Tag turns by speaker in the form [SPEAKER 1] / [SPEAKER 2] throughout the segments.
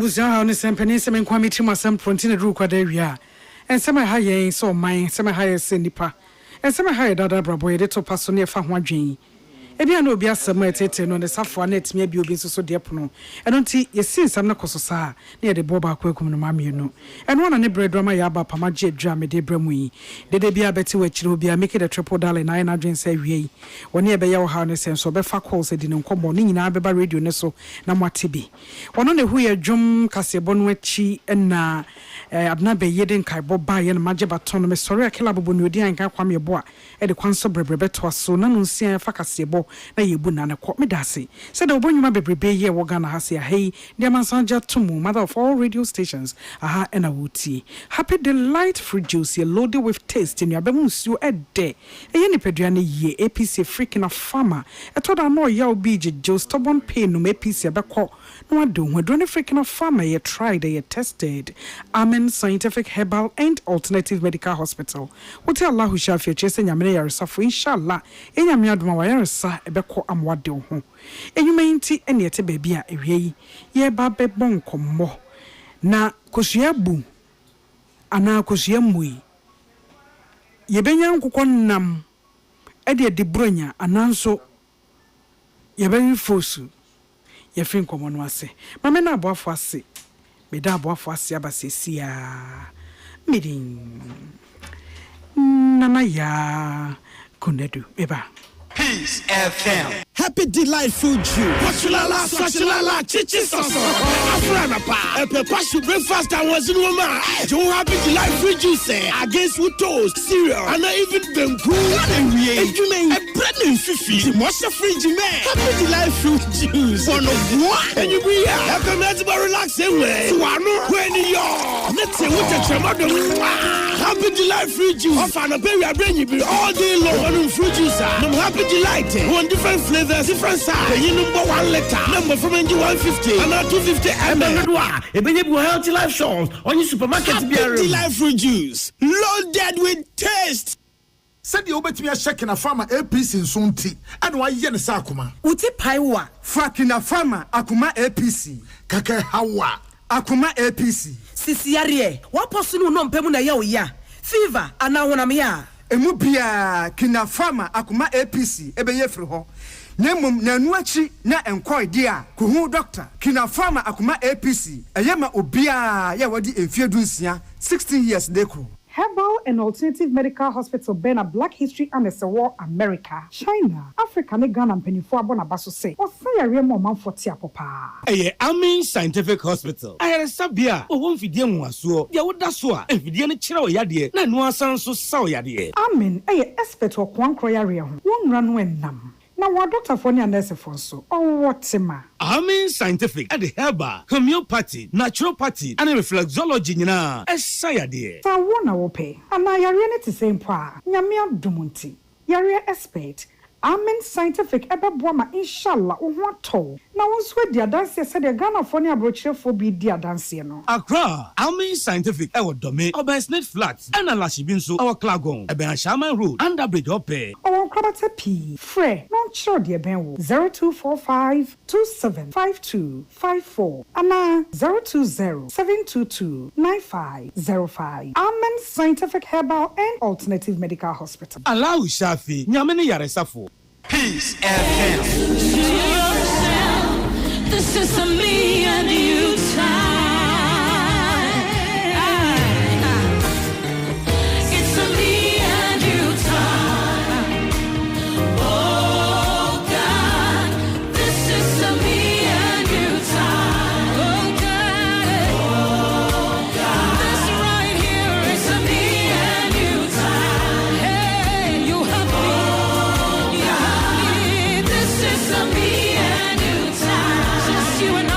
[SPEAKER 1] Wohaw Ne Sen penny semen kwame chima sam prontine ru kwada wi and some ha yen so mine some ha senipa and some ha dada brabo de to paso ne fa ho adwen ebia na obi asem etete no ne safo na etime bi obi so de pono eno nti yesin sam na koso sa na ye de bo ba kwakum no mamienu eno na ne breadrama ya ba pama je adwa me de bramu yi de bia beti wachire obi a make the triple dollar na na adwen sa wie woni e be ya Wohaw Ne Sen so be fa calls e di ne nkomo ni nyina be ba radio ne so na mwate bi wono ne hu ye dwom kasebo no achi na abna be ye den kai bo ba ye na maje baton no me sori akela bobo ne odi an kan kwam ye bo a e de kwanso brebrebe to aso na no nsia fa kasebo na yebu na ne ko medase said the obonyuma bebrebe ye wo Ghana ha se hey dia mansanja tumu mother of all radio stations aha ena wuti happy delight fruit juice loaded with taste in your bemusuo ede eye ni peduane ye APC freaking a farmer etoda no ya obi je stubborn pain no APC abekọ no ado hwedro ne freaking a farmer ye tried ye tested Amen Scientific Herbal and Alternative Medical Hospital what Allah who shall feature say nyamene yaresafo inshallah enyame adoma wa yaresa ebekọ amwade ho enyuma nti ene ete baabi a ewie ye ba bebɔ nkommo na kosua bu ana kosua mui ye benya nkokɔ nam ede de bronya ananso ye ben fosu ye fin nkommo no ase mama na aboafo ase me da aboafo ase abasesia midin Nana Yaa Konadu eba
[SPEAKER 2] Peace FM.
[SPEAKER 3] Happy delightful June. Swachulala, chichi soso. Afrana pa. Epe pashu breakfast and was in woman. Joe happy delightful juice against with toast, cereal, and even them cool. And you mean a bread and fifi. The most fridge man. Happy delightful juice. One of one. And you be here. Have a nice relaxing way. Swano, when you're. Let's say what a tremor. Happy delightful juice. Of an berry, I bring you all day long on fruit juice. I'm happy delight. One different flavors, different size. You number 1 liter. Number from NG 150 and now 250 ml. A baby healthy life shows on your supermarket. Happy delightful juice. Loaded with taste.
[SPEAKER 4] Said you bet me a check in a farmer APC in Sunti. And why yen sakuma?
[SPEAKER 5] Uti paiwa.
[SPEAKER 4] Fracking a farmer Akuma APC. Kake Hawa. Akuma APC.
[SPEAKER 5] Sisiarie. What person no mpemu na ya? Fever anawona miya.
[SPEAKER 4] Emubia kina farmer Akuma APC ebeye firi ho. Nemum na nuachi na enkoy dia kuhu doctor kina farmer Akuma APC eyema obia ya wadi emfiedunsia 16 years dekro.
[SPEAKER 1] Herbal and Alternative Medical Hospital been a Black History and a war America, China, Africa, ne Ghana and Penifua Bonabaso say, or say a real man for Tiapopa.
[SPEAKER 3] Amen Scientific Hospital. I had a sabia, or one Fidian was so, ya would that's what, and Fidian Chiro Yadi, Nana Yaa so saw Yadi.
[SPEAKER 1] Amen, expert or one croyaria, one run when nam. Now, what Doctor Fonia nurse for so, or what ma?
[SPEAKER 3] Amen Scientific at the herbal, homeopathy, naturopathy, and reflexology, na, as Sayadi.
[SPEAKER 1] So I wanna pay, and I are to same pa, Yamia Dumunti, Yaria expert. Amen Scientific ebe boama inshallah ohwato na wonswe dia dance said the Ghana phone abrochire for bi dia dance no
[SPEAKER 3] Accra Amen Scientific ewo dome Obansnet Flats and alashi bin so our Klagon ebe Shaman Road under bridge ope
[SPEAKER 1] o kwabata p frɛ no chiro de ben wo 0245 275254 ana 020 Amen Scientific Herbal and Alternative Medical Hospital.
[SPEAKER 3] Allow Shafi nyamene yaresafo.
[SPEAKER 2] Peace FM.
[SPEAKER 6] This is a me and you time. It's a me and you time. Oh God, this is a me and you time. Oh God, this right here is a me and you time. Hey, you have me. This is a me and you time. Just you and I.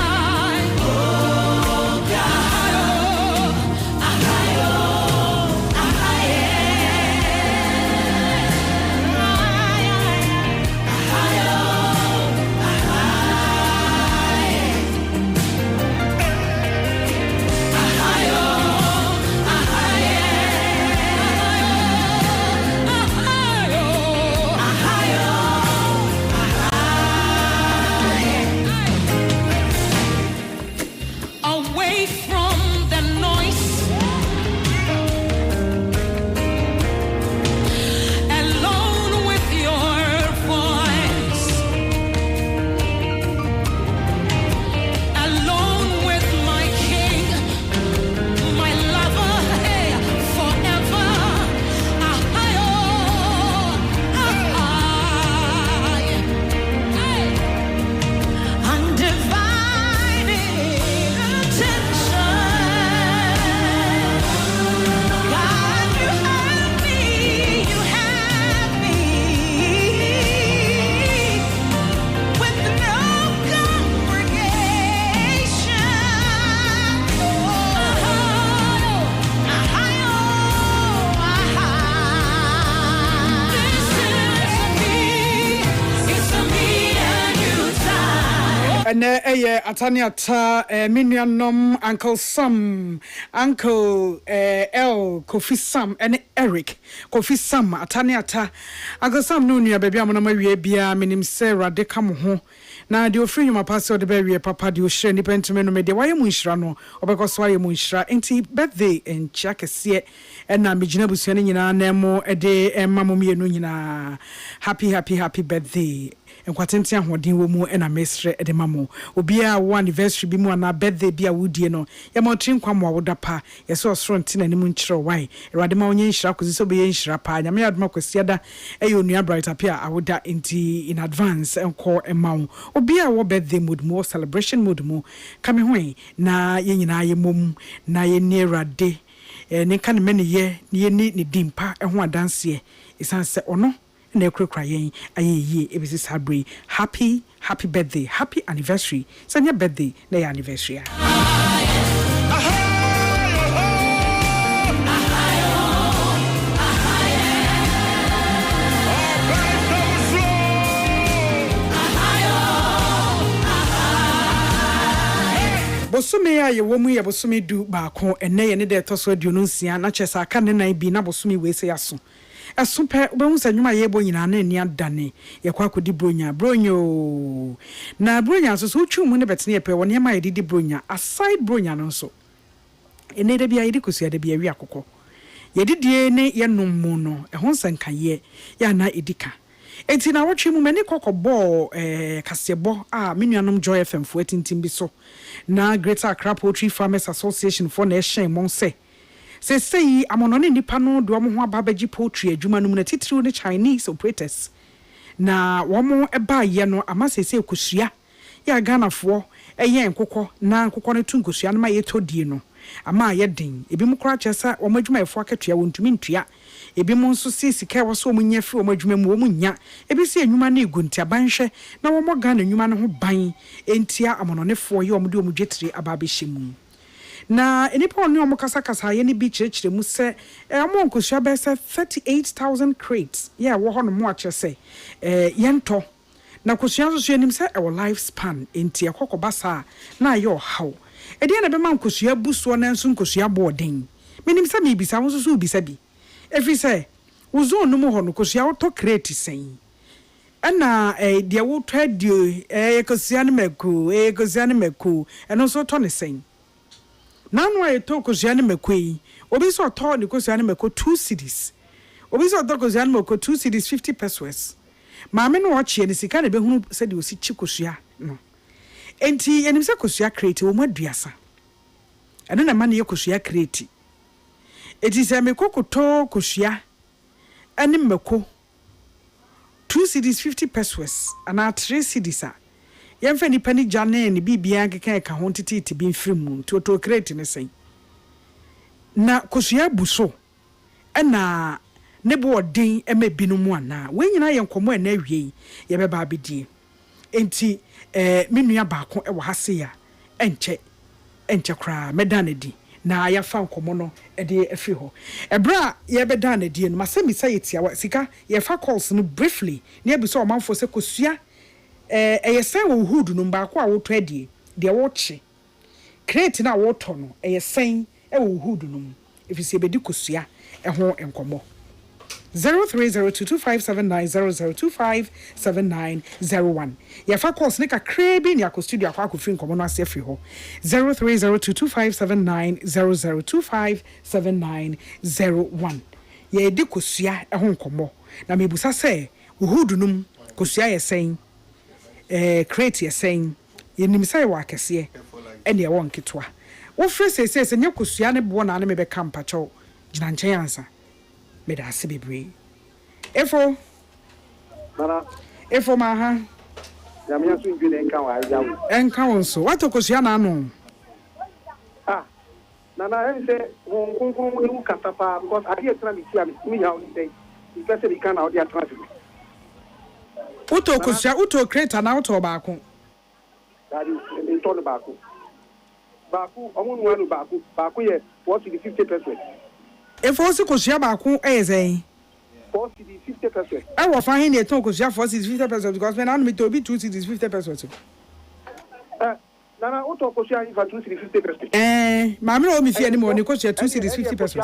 [SPEAKER 1] And Ataniata, Minianom, Uncle Sam, Uncle L, Kofi Sam, and Eric, Kofi Sam, Ataniata, Uncle Sam Nunia, baby, I'm on my way, Bia, Minim Sarah, de come home. Now, do you free my pastor the berry, Papa, do you share the pentiment media? Why am I or because why am I ain't he birthday and check a seat and I'm Bijinabu Nemo a day and Mamma Nuna. Happy birthday. And Quatentia Wadin Womo and a mestre at the Mamo. Obia one anniversary be more na birthday be a woody no. Yamotin Kwamwa Wodapa, Yaso Strontin and Munchro Why. Radimonian Shakus so be in Shrapa, Yamia Mocosiada, a unia bright appear, I would that in advance and call a mount. Obia what birthday mood more, celebration mood more. Coming away, na ye mum, na ye nearer day. And can many ye, ye need ni dimpa and one dance ye. It's answer or no. Ne crying aye it was Sabri happy birthday happy anniversary sanya birthday na anniversary Bosumi ya ye womu ya bosumi du baako ene ye ne de toso aduonu nsia na chesa aka ne nan bi na bosumi we se yaso Asumpe ubewusa nyuma yebo nyina na ni adane ye kwa kodi bronyo na bronya so uchu mu ne betene ye pe woni ma ye didi bronya aside bronya no so ene de bia yidi kosia de bia wi akokɔ ye didie ne ye nommu no ehon sanka ye ya na edika enti na wotwe mu mani kokɔbɔ kasebo menuanom Joy FM fo atintim bi so na Greater Accra Poultry Farmers Association for na ehyen mon se say amonone nipa no do mo ho ababaji poultry adwuma no mu na titiriw ne Chinese operators na womo eba ye no amasese kosua ya Ghanafoɔ ɛyɛ nkokɔ na nkokɔ no tunkosua no ma ye todie no ama ye den ebi mu kora kyesa womo adwuma efo akatua wontumi ntua ebi mu nso sika wo so omunya fi womo adwuma mu womunya ebi si enwuma na eguntia banhwɛ na womo Ghana enwuma no ho ban entia amononefoɔ ye womo de womo dwetire ababehye mu na enipa oni omo kasa ye ni bi chirechire mu se amo nkosua be se 38,000 crates yeah wo ho no mo ache se yento na kosua so enim se e wo lifespan enti ekokoba sa na ye ohaw e de na be man kosua buso na nso nkosua boden menim se me bisa wo so bisa bi efi se wo zo no mo ho no kosua wo to crate sen ana de wo twadio kosua ne meko eno so to ne sen Nanu I talk Kosiane McQuay, Obi so tall the Kosiane Meko 2 cities. Obi so talk Kosiane Meko 2 cities 50 pesos. Mamma no watch and the kind who said you see Chikosia. No. Enti and himself Kosia create o Maduasa. And then a man Yokosia create. It is a Meko to Kosia and Meko 2 cities 50 pesos and our 3 cities. Yemfa ni pani jane ni bibia nkeka ka ho titi bi mfirimu to create ne sen na kosua buso na ne bo odin emebinu mu ana we nyina ye nkomo na awie ye beba abedie enti menua baako e wo hase ya enche kra medanedi na ya fa nkomo no e de afi ho ebra ye bedanedi no masemi say tia sika ye fa calls no briefly na ebiso omanfo se kosua eyesen wo hood no mbaako a wo to adie de wo che crate na wo to no eyesen wo hood no efisi bedi kosua ho enkomo 0302257900257901 ya fa course ne ka krebi ni akọ studio akọ akọ free nkomo no ase free ho 0302257900257901 ya edi kosua ho nkomo na mebusa se wo hood no kosua yesen create ye saying yenim say wa kese ene ye won ketwa wo frɛ sese nye kosua ne bo na ne me be kampa cho gina nchen ansa me da ase bebre efo ma ha
[SPEAKER 7] ya me asu ndwe nka wa ya wo
[SPEAKER 1] enka won so wato kosua na no
[SPEAKER 7] nana ense won konkon ewu katapa because ade etra mi tia mi ya oni dey you can say we can out there transfer
[SPEAKER 1] uto kosua uto creator na uto baako
[SPEAKER 7] that is in turn baako omo nuanu baako ye 40-50%.
[SPEAKER 1] If also kosua baako ezen
[SPEAKER 7] 40-50%.
[SPEAKER 1] I will find it to kosua 40-50% because when I me to be 2 cities 50%.
[SPEAKER 7] Nana, what of course, you have 2 cities 50%.
[SPEAKER 1] Mamma, no, me fear anymore. You cost 2 cities 50%.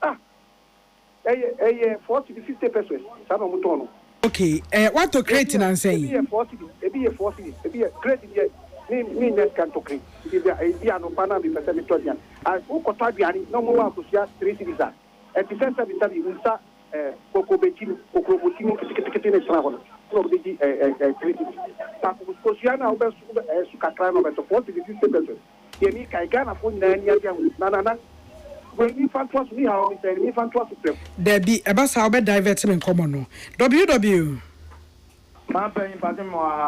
[SPEAKER 7] Ah, 4 cities 50%. Some of
[SPEAKER 1] Okay, what to create and saying?
[SPEAKER 7] Be a 4 cities, be a 4 cities, be a great me next can to create. If you are no panel, be a semi-totian. I spoke of Tabiani, no more to see 3 cities. At the center, we study in Sa Coco Betino, Coco Betino, travel. Probably Sosiana over Sucatran over 40 to 50%. Yemi Kaigana for 9 years. Nana, when we found trust me, how we say, we found trust them.
[SPEAKER 1] There be a bus how bad diverting in common. WW.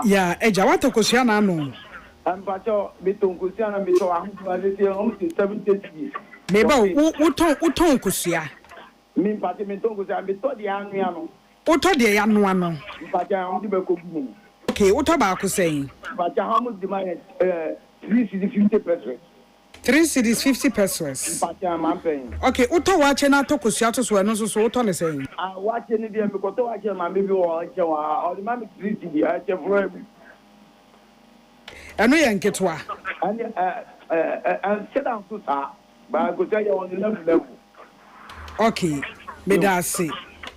[SPEAKER 1] Yeah, Eja, what to Cosiana no.
[SPEAKER 8] I'm Pacho, Biton Cosiana, Biton, 70
[SPEAKER 1] Maybe Uton Cosia.
[SPEAKER 8] Mean Patimenton was a bit of the Aniano.
[SPEAKER 1] Uto de Yanuano.
[SPEAKER 8] But I only be
[SPEAKER 1] Okay, what about saying?
[SPEAKER 8] But how much demanded 3 cities 50%.
[SPEAKER 1] 3 cities 50%.
[SPEAKER 8] But I'm paying.
[SPEAKER 1] Okay, Uto watching out to Cosiatos were not so what on saying.
[SPEAKER 8] I watch any day because I watch my baby or the mammy 3 cities. I have forever.
[SPEAKER 1] And we ain't get one.
[SPEAKER 8] And sit down to her, but I could tell you on the level.
[SPEAKER 1] Okay, me da say.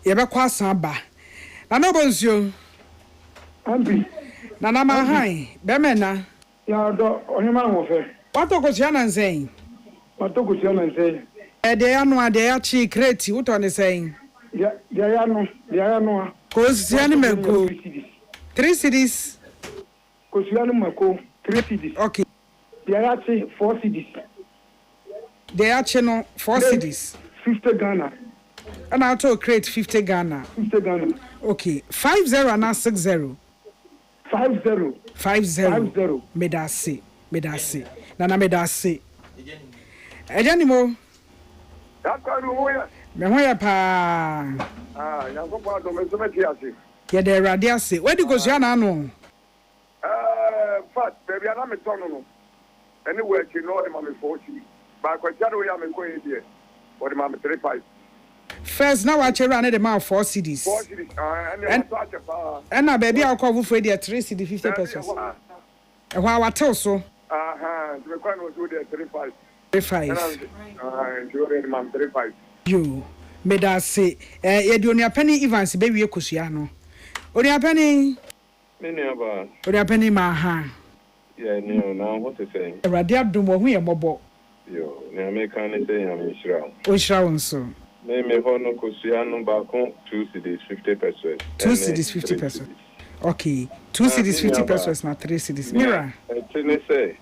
[SPEAKER 1] Yeba kwa samba. Na no bonzio.
[SPEAKER 8] Ambi.
[SPEAKER 1] Na na ma han. Be me na.
[SPEAKER 8] Ya do onyema wo fe.
[SPEAKER 1] What to Cosia na saying?
[SPEAKER 8] What to Cosia na say?
[SPEAKER 1] De anu ade ya chi kreti what on saying?
[SPEAKER 8] Ya ya no.
[SPEAKER 1] Cosia ni meko. 3 cities.
[SPEAKER 8] Cosia ni meko 3 cities.
[SPEAKER 1] Okay.
[SPEAKER 8] Ya chi 4 cities.
[SPEAKER 1] De ya chi no 4 cities.
[SPEAKER 8] 50 Ghana.
[SPEAKER 1] And I to create 50 Ghana.
[SPEAKER 8] 50 Ghana.
[SPEAKER 1] Okay. 50 and 60. 50. Me da say. Nana me da say. Ejanimo. Me hoya pa.
[SPEAKER 7] Yanko pa do me so me tiase.
[SPEAKER 1] Ye de radia say. Where di go sia na no?
[SPEAKER 7] Fat, baby, I am a ton no. Anywhere you know the mommy 40. But kwa jado ya me ko here. Or the mommy 35.
[SPEAKER 1] First now I run the amount 4 cities.
[SPEAKER 7] 4 cities.
[SPEAKER 1] And now baby I'll call for the 3 city 50%. And while I tell so.
[SPEAKER 7] The requirement was good at 35.
[SPEAKER 1] 35.
[SPEAKER 7] And 35.
[SPEAKER 1] You made us say, you only a penny Evans, baby, Cosiano. Only a penny.
[SPEAKER 9] Many about.
[SPEAKER 1] Only a penny, my hand.
[SPEAKER 9] Yeah, no, now what to say?
[SPEAKER 1] A radiant do more, we are mobile.
[SPEAKER 9] Yo, the American say I'm Israel.
[SPEAKER 1] We shall so.
[SPEAKER 9] Name a Hono Cosiano Balcon, 2 cities 50%.
[SPEAKER 1] 2 cities 50%. Okay, 2 cities 50%, not 3 cities. Mira.
[SPEAKER 9] I say,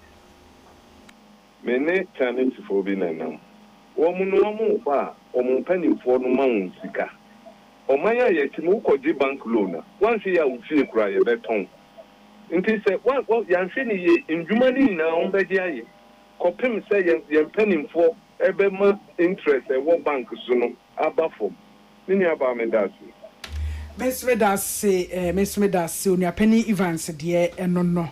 [SPEAKER 9] many channels for being a number. Woman, no more, or penny for no mountain sika. Or my yet to bank loan. Once a year, we cry a beton. And he said, what Yansini in Germany now, Bedia. Copim say you're penning for every month interest at one bank soon. Above many about me that's
[SPEAKER 1] Miss Medas say, on your penny Evans, dear, and no.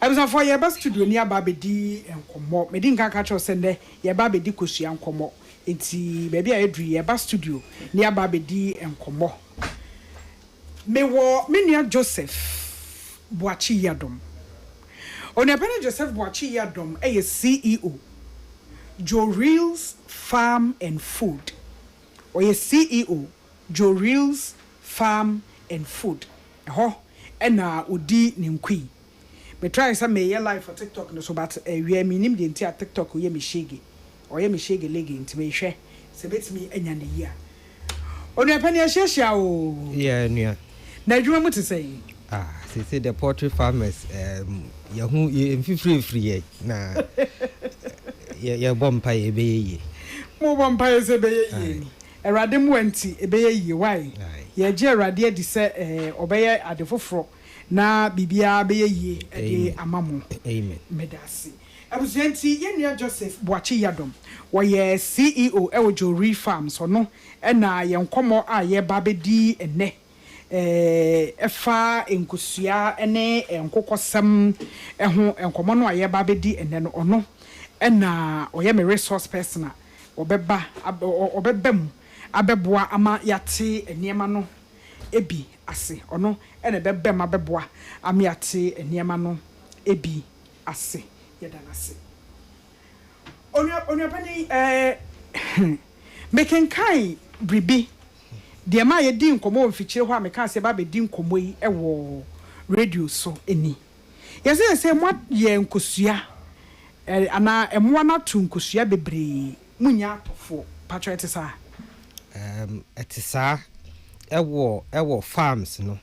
[SPEAKER 1] I was for your best studio near Baby D and Como. Me didn't catch us send your Baby D Kushi and Como. It's baby I drew your best studio near Baby D and Como. Me war Minia Joseph Boachi Yadom. On your penny Joseph Boachi Yadom, a CEO. Joe Reels Farm and Food. Or a CEO. Joe Reels Farm and Food. And now Udi Nimqui. Me try some may live for TikTok no so but we minim the entire TikTok we me shege or ye me shege leg into me share se bet me enya ne ya onu apani ahia o
[SPEAKER 10] yeah nua
[SPEAKER 1] na adwuma mu te say
[SPEAKER 10] say the poultry farmers ye hu ye free na ye bompa ye be ye
[SPEAKER 1] mo bompa ye se be ye erade mu anti e be ye why ye je erade adi se obeye ade foforo na bibia be ye e amamo
[SPEAKER 10] amen
[SPEAKER 1] medasi abuzianti yenua Joseph Boachi Yadom wo CEO e Jory Farms no na ye nkomo a ye ba bedi ene efa enkusua ene enkokosam ho enkomo no a ye ba bedi ene no ono na oye me resource person obeba obebam abeboa ama yate eniema no ebi ase ono ene bebe ma beboa amiate eniema no ebi ase yeda na ase onua pani making kai bribi de ma ye di nkomo mfichire ho ameka ase ba be di nkomo yi ewo radio so eni yese se mo ye nkosua ana emo na tu nkosua bebre munya atofo patro etisa
[SPEAKER 10] etisa ewo farms no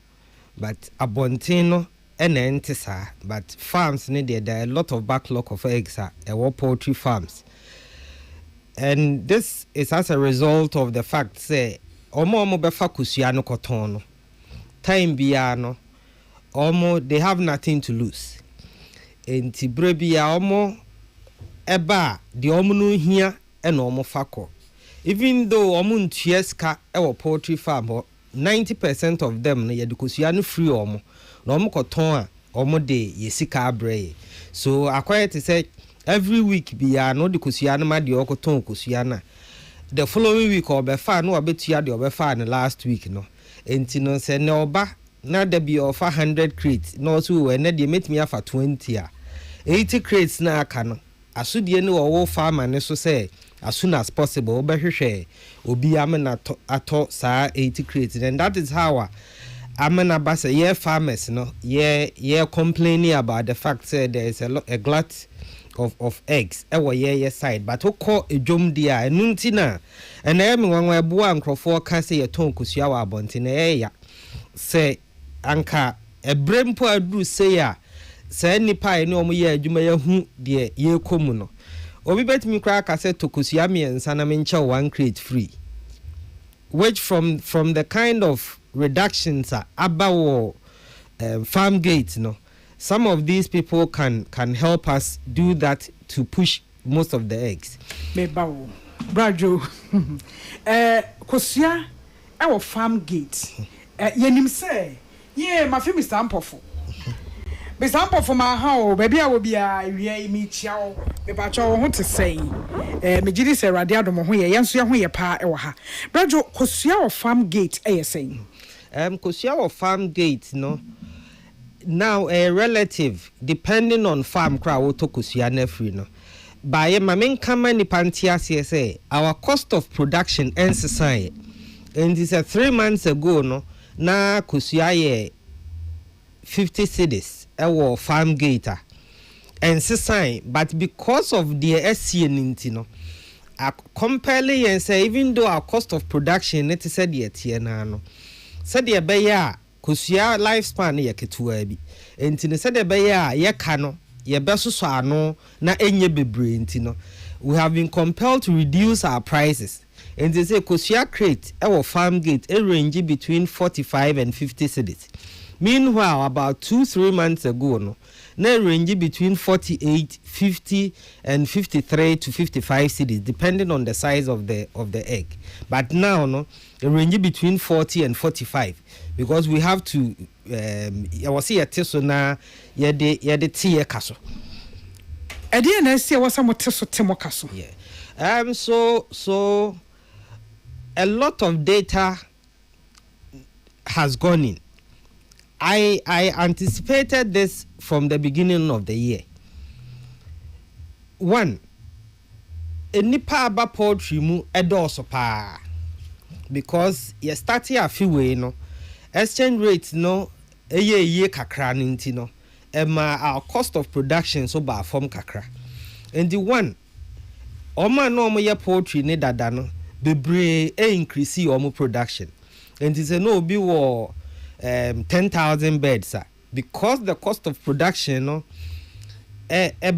[SPEAKER 10] but abontin no entisa but farms ne there are a lot of backlog of eggs ewo poultry farms, and this is as a result of the fact say omo befa kusua no koton no time bia no they have nothing to lose enti brebia omo eba the omo no hia and omo fako. Even though omo ntueska ewo poultry farm 90% of them no yedukosua no free omo no omo koton a omo de yesika abre. So acquire to say every week bia no dukosua no ma de okoton kosua na the following week obefa no obetua de obefa na last week no enti no se ne oba na de be offer 100 crates no so we na de metimi afa 20 a 80 crates na aka no asudie ne wo farmer ne so say as soon as possible obehwehwe obi amena ato saa 80 crates, and that is how amena basa ye farmers no ye complaining about the fact that there is a glut of eggs ewo ye side but okọ ejom dia enunti na ena me wanwa eboa nkrofo ka say ye ton kosua wa abonti na ya say anka ebrempo adu say ya say nipa ene omo ye adwuma ya hu de ye komu no obi betimi kra ka say tokosua miensa na menche 1 crate free, which from the kind of reductions about farm gate no, some of these people can help us do that to push most of the eggs.
[SPEAKER 1] Mebawo brajo kosua our farm gate yenim say ye ma fi Mr. Ampofo Mr. Ampofo ma ha o baby a wo bia wie mi chia o me ba cho ho te sei me gidi se rade adom ho ye yenso ye ho ye pa e wo ha brajo kosua of farm gate e sei
[SPEAKER 10] kosua of farm gate no now a relative depending on farm kra wo to kosua na free no by ma men kama ni pantia say our cost of production ensesai, and this 3 months ago no na kosua ye 50 cedis ewo farm gate ensesai, but because of the SCN no compelling and say even though our cost of production it said yet na no said ye be ya kosua lifespan ye ketua bi enti ne said be ya ye ka no ye besoso ano na enye bebre enti no we have been compelled to reduce our prices, and they say kosua crate ewo farm gate a range between 45 and 50 cedis. Meanwhile about 2-3 months ago no na range between 48, 50 and 53 to 55 cedis depending on the size of the egg, but now no a range between 40 and 45 because we have to I was here teso na ye de tie kaso
[SPEAKER 1] edi na esi was some teso temo kaso.
[SPEAKER 10] Yeah. So a lot of data has gone in. I anticipated this from the beginning of the year. One, nipa aba poultry mu edoso pa because you start a few way no exchange rate no eye kakra ninti no our cost of production so ba form kakra, and the one oma no mo ye poultry ne dada no bebre increase omo production, and it say no be wo 10,000 beds because the cost of production no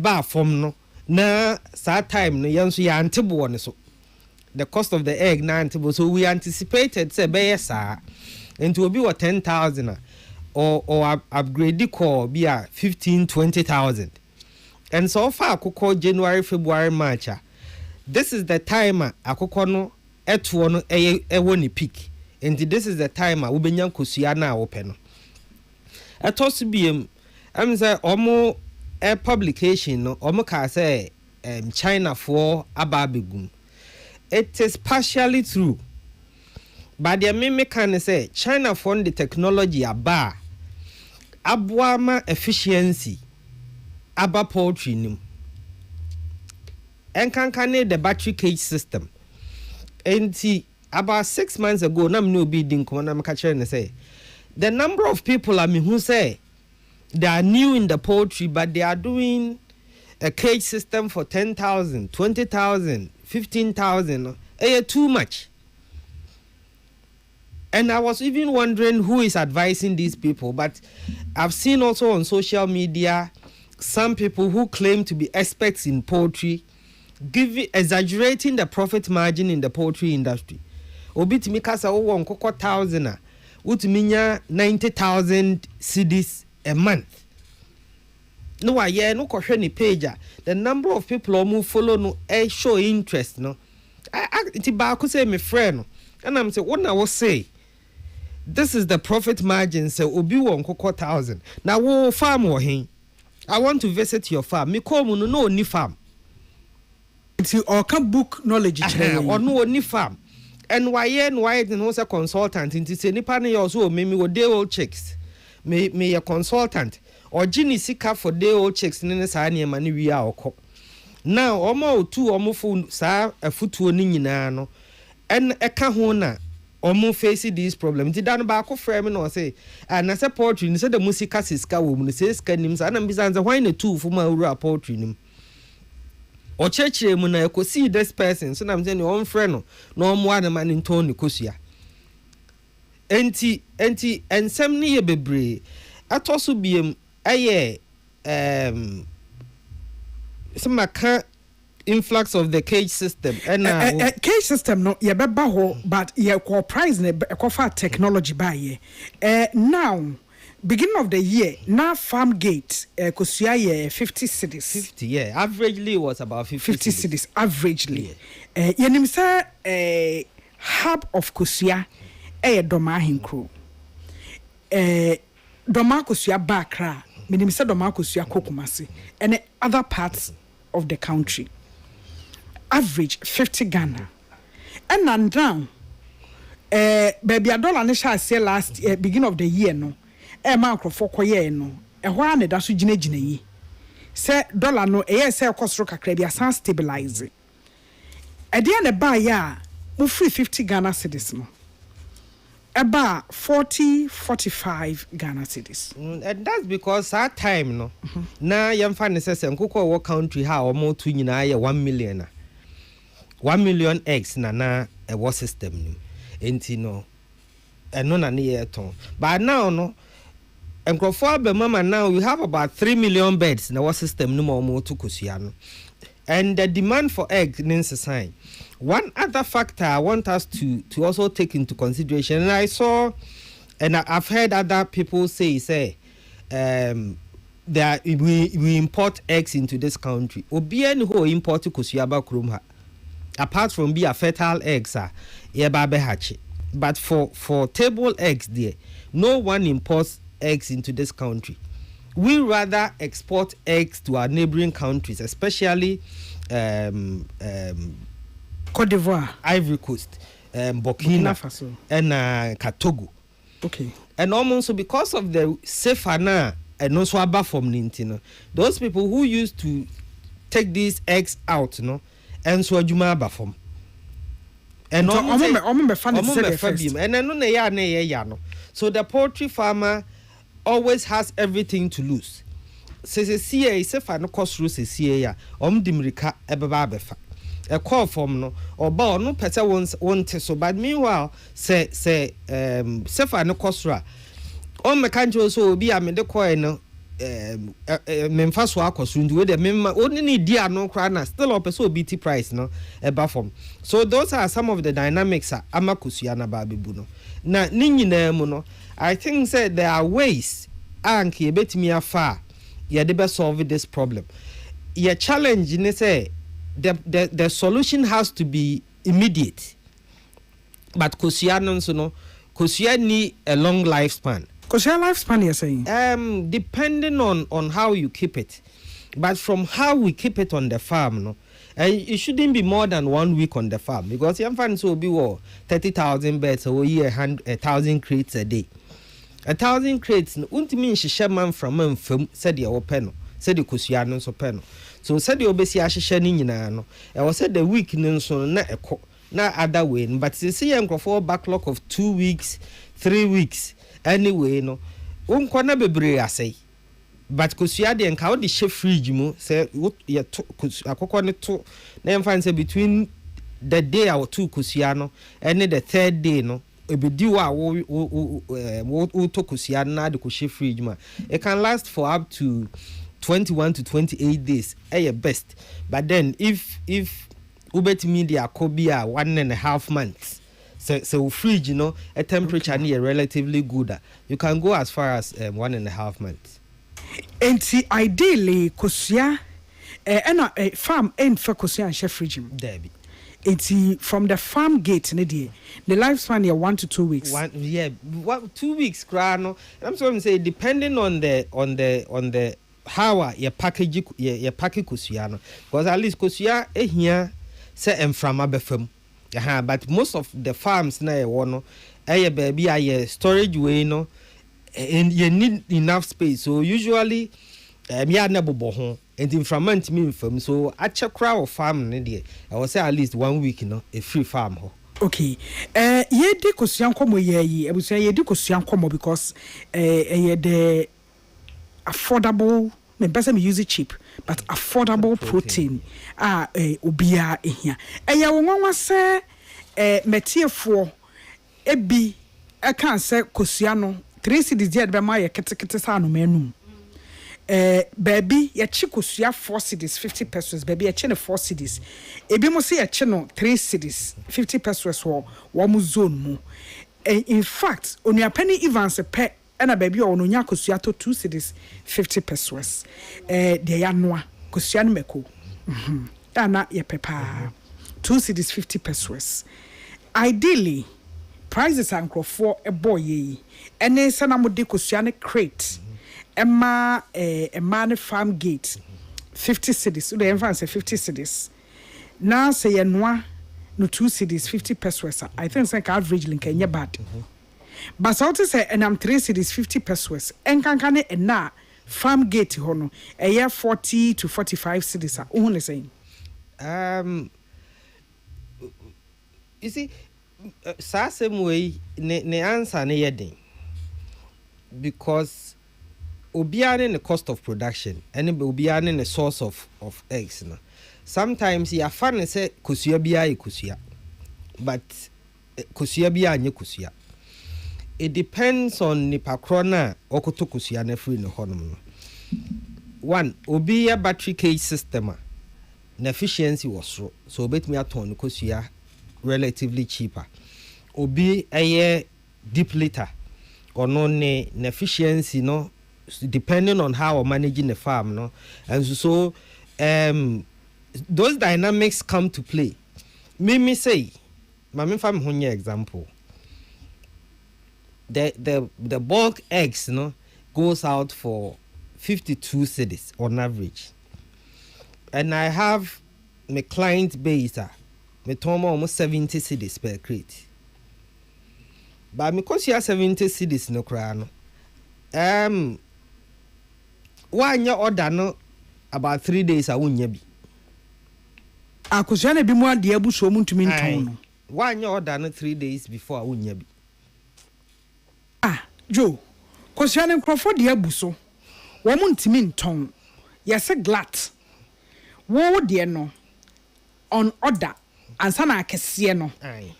[SPEAKER 10] ba form no na that time no yanso ya antebo ne so the cost of the egg na antebo, so we anticipated say be yesa and to be what 10,000 or upgrade the call be a 15-20,000, and so far akoko January, February, March this is the time akoko no eto no e peak, and this is the time we benya kosua na open no etos biem am say omo a publication no omo ka say China for ababegum. It is partially true. but the me can say China fund the technology aba aboama efficiency aba poultry nim enkankane the battery cage system enti about 6 months ago na me no be din ko na me ka kire ne say the number of people I mean who say they are new in the poultry but they are doing a cage system for 10,000 20,000 15,000 too much. And I was even wondering who is advising these people, but I've seen also on social media some people who claim to be experts in poultry exaggerating the profit margin in the poultry industry. Obi timi kasa wo nkoko 1,000 utiminya 90,000 cedis a month. No aye no kohwe ni page the number of people who follow no show interest no. It ba ko say me friend no. And I'm say what I was say this is the profit margin say obi wo nkoko 1,000. Now wo farm wo hen. I want to visit your farm. Me call mu no ni farm.
[SPEAKER 1] It's or can book knowledge
[SPEAKER 10] or no ni farm. And why was a consultant into say nipa ne also me wo day old checks. Me a consultant or Ginny sika for day old checks ne saa ne ma ne wi a okọ. Now omo two omo fu saa afutuo ni nyina no. En eka ho na omo face these problems. Ti dan ba ko frame no say na say poultry ni say the musika siska wo mu say siska nim sa na mbisa why na two fu ma wura poultry nim. O chechire mu na ekosi this person so na mze ni on friend no na omo ana man nton ni kosua. Enti ensem ni ye bebre atoso biem aye some influx of the cage system and
[SPEAKER 1] cage system no ye beba ho but ye ko price ne ko fa technology ba ye now beginning of the year now farm gate kosua ye 50 cedis
[SPEAKER 10] 50 yeah averagely was about 50
[SPEAKER 1] cedis averagely ye nim say hub of kosua doma hinkro doma kosua bakra menim say doma kosua kokumase and other parts of the country average 50 Ghana and now baby a dollar ne sha say last beginning of the year no man crofo koye no ho na da so gina yi say dollar no say kosoro kakra bia san stabilize e dia na ba ya mo free 50 Ghana cedis no about 40-45 Ghana cedis.
[SPEAKER 10] And that's because that time no na yamfa ne sese nkoko wo country ha omo tu nyina ye 1 million 1 million eggs na wo system ni enti no eno na ne ye ton but now no enkrofo abemama now we have about 3 million birds na wo system no mo to kosua no and the demand for eggs means a sign. One other factor I want us to also take into consideration, and I saw, and I've heard other people say, that we import eggs into this country. Obian who import kusiaba krumha, apart from be a fertile eggs, but for table eggs there, no one imports eggs into this country. We rather export eggs to our neighboring countries, especially Cote
[SPEAKER 1] d'Ivoire,
[SPEAKER 10] Ivory Coast, Burkina Faso, and Togo.
[SPEAKER 1] Okay.
[SPEAKER 10] And almost because of the safer now and also above from Nintino, those people who used to take these eggs out, and so Juma Bafom. And so the poultry farmer always has everything to lose. Says CA sefa no cost rules CA dimrika ebeba befa. A call from no or ba no pese won so but meanwhile say sefa no cost ra. On me kanjo so obi amede coin no memfa so akoso ndu we de memma oni ni dia no kra na still up so BT price no eba from. So those are some of the dynamics amakusua na ba bebu no. Na ni nyina mu no I think said there are ways anke betimi afa ye de be solve this problem. Your challenge in say the solution has to be immediate. But kosua no so no kosua need a long lifespan.
[SPEAKER 1] Kosua lifespan you're saying?
[SPEAKER 10] Depending on how you keep it. But from how we keep it on the farm no it shouldn't be more than 1 week on the farm because your fans will be 30,000 birds a year, 1,000 crates a day. 1,000 crates, ultimately, she man from said the open, said the Kusiano Sopeno. So said the obesi ashishani no. I was said the week no so na other way, but you see uncle for backlog of 2 weeks, 3 weeks. Anyway, no. Unkwana bebre asay. But Kusia de enka the chef fridge mu say ya akoko ne to na emfa say between the day or two Kusia no and the third day no ebedi wa wo to Kusia na the chef fridge ma. It can last for up to 21 to 28 days best, but then if ubet media could be 1.5 months, so fridge a temperature near relatively good, you can go as far as 1.5 months.
[SPEAKER 1] And ideally kosia and a farm ain't for kosia and chef fridge
[SPEAKER 10] Debbie.
[SPEAKER 1] It's from the farm gate the lifespan 1 to 2 weeks.
[SPEAKER 10] 2 weeks crano. I'm sorry to say depending on the how your package kusia because at least kusia here say enframa befam but most of the farms na baby a storage way and you need enough space so usually ya na bobo ho and enframa ntimi mfam so a chekra of farm ne dey I will say at least 1 week a free farm ho.
[SPEAKER 1] Okay. Ye di kusia nkomo ye ebusia ye di kusia nkomo because the affordable, me best me use it cheap, but affordable protein. Obia here. Eya wonwa say metiefo ebi I can say kosia no 3 cedis dey be ma ye ketekete sa no menu. Baby ye chi kosia 4 cedis 50 pesos baby ye chi ne 4 cedis. Ebi mo say ye chi no 3 cedis 50 pesos wo mu zone mu. In fact, onia penny Evans pe na baby o no nya kosua to 2 cedis 50 pesos de ya noa kosua no meko na ye pepa 2 cedis 50 pesos ideally prices and crofo e boy yi ene sana mo de kosua ne crate emma ne farm gate 50 cedis so the infant say 50 cedis na say ye noa no 2 cedis 50 pesos I think say average link enye bad. But so to say, and I'm 3 cedis 50 pesos. And can na farm gate hono a year 40 to 45 cedis. Only saying.
[SPEAKER 10] You see, same way ne answer ne yeding because obiane the cost of production and obiane the source of eggs. No? Sometimes ya fan say kusia biya kusia, but kusia biya nye kusia. It depends on nipa krona okoto kusia na free no honom. One, obi a battery cage system na efficiency was so bet me aton kusia relatively cheaper. Obi a deep litter or no ne efficiency no depending on how we're managing the farm no and so those dynamics come to play. Me say my farm honya example. The bulk eggs goes out for 52 cedis on average. And I have my client base me tomo almost 70 cedis per crate. But because you have 70 cedis no crown, one year order no about 3 days I won't be.
[SPEAKER 1] Akusane bi mo ade abuso mu ntumi nton no.
[SPEAKER 10] One year order no 3 days before I won't be.
[SPEAKER 1] Joe, Kosiane Crawford de abuso. Wo mu ntimi nton. Yese glat. Wo de no on order ansa na akese no.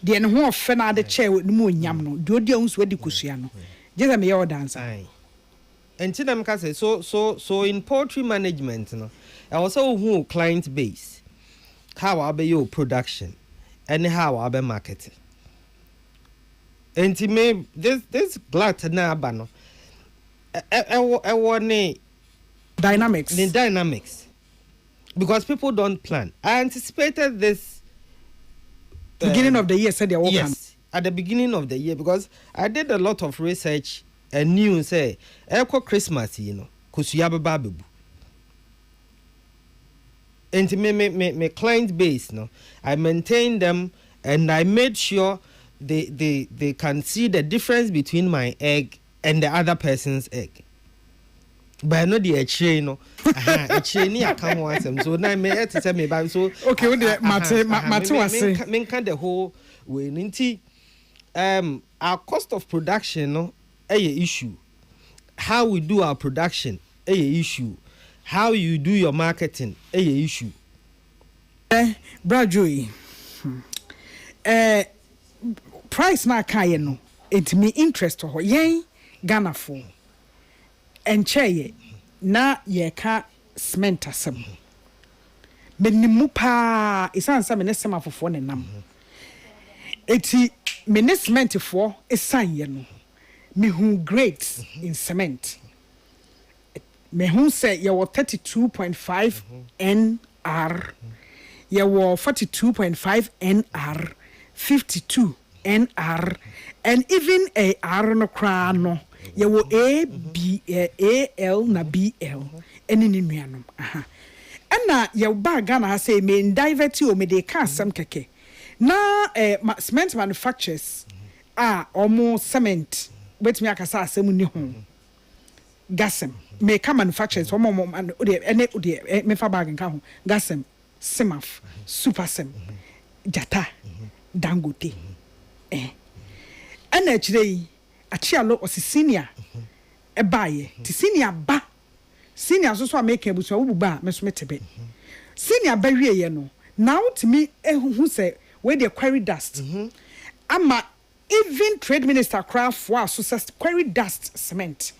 [SPEAKER 1] De ne ho ofe na ade chair no mu onyam no. De odi ahun so adi kosua no. Jeza me ye order ansa.
[SPEAKER 10] Enti na mka say so in poultry management no. I also who client base. How abe your production and how abe marketing. Enti me this glat na aba no ne
[SPEAKER 1] dynamics
[SPEAKER 10] because people don't plan. I anticipated this
[SPEAKER 1] beginning of the year said they will
[SPEAKER 10] come at the beginning of the year because I did a lot of research and knew say Christmas kosua baba bebu And me client base, no, I maintain them, and I made sure they can see the difference between my egg and the other person's egg. But I know the chain, no, a chain. I can't want them. So now me to say me, but so
[SPEAKER 1] okay. When the Mate was saying,
[SPEAKER 10] men the whole way. Ninti, our cost of production, no, a issue. How we do our production, a issue. How you do your marketing, a issue.
[SPEAKER 1] Brad Joey, price na kaya no. It me interest ho. Yen Ghana for. Enche na ye ka cement asem. Menimu pa isan sa me ne sema fofo ne nam. Eti me ne cement fo isan ye no. Me hu grades in cement. Me hu say ye were 32.5 NR. Ye were 42.5 NR, 52 NR, and even a R no crano. Ye were A, B, A, L, na BL, and in Nuanum. And now ye bag Ghana say me divert you me de can some keke. Now cement manufacturers are almost cement. Wait me akasa asem ni ho. Gasem me ka manufacturers omo and ode me fa bag nka ho. Gasem, Semaf, Supersem, Jata, Dangote. And actually a chialo was senior a buyer. The senior ba senior so make a buso ba mesmetebe. Senior bury no. Now to me who say where they quarry dust. Ama even trade minister craft for so quarry dust cement.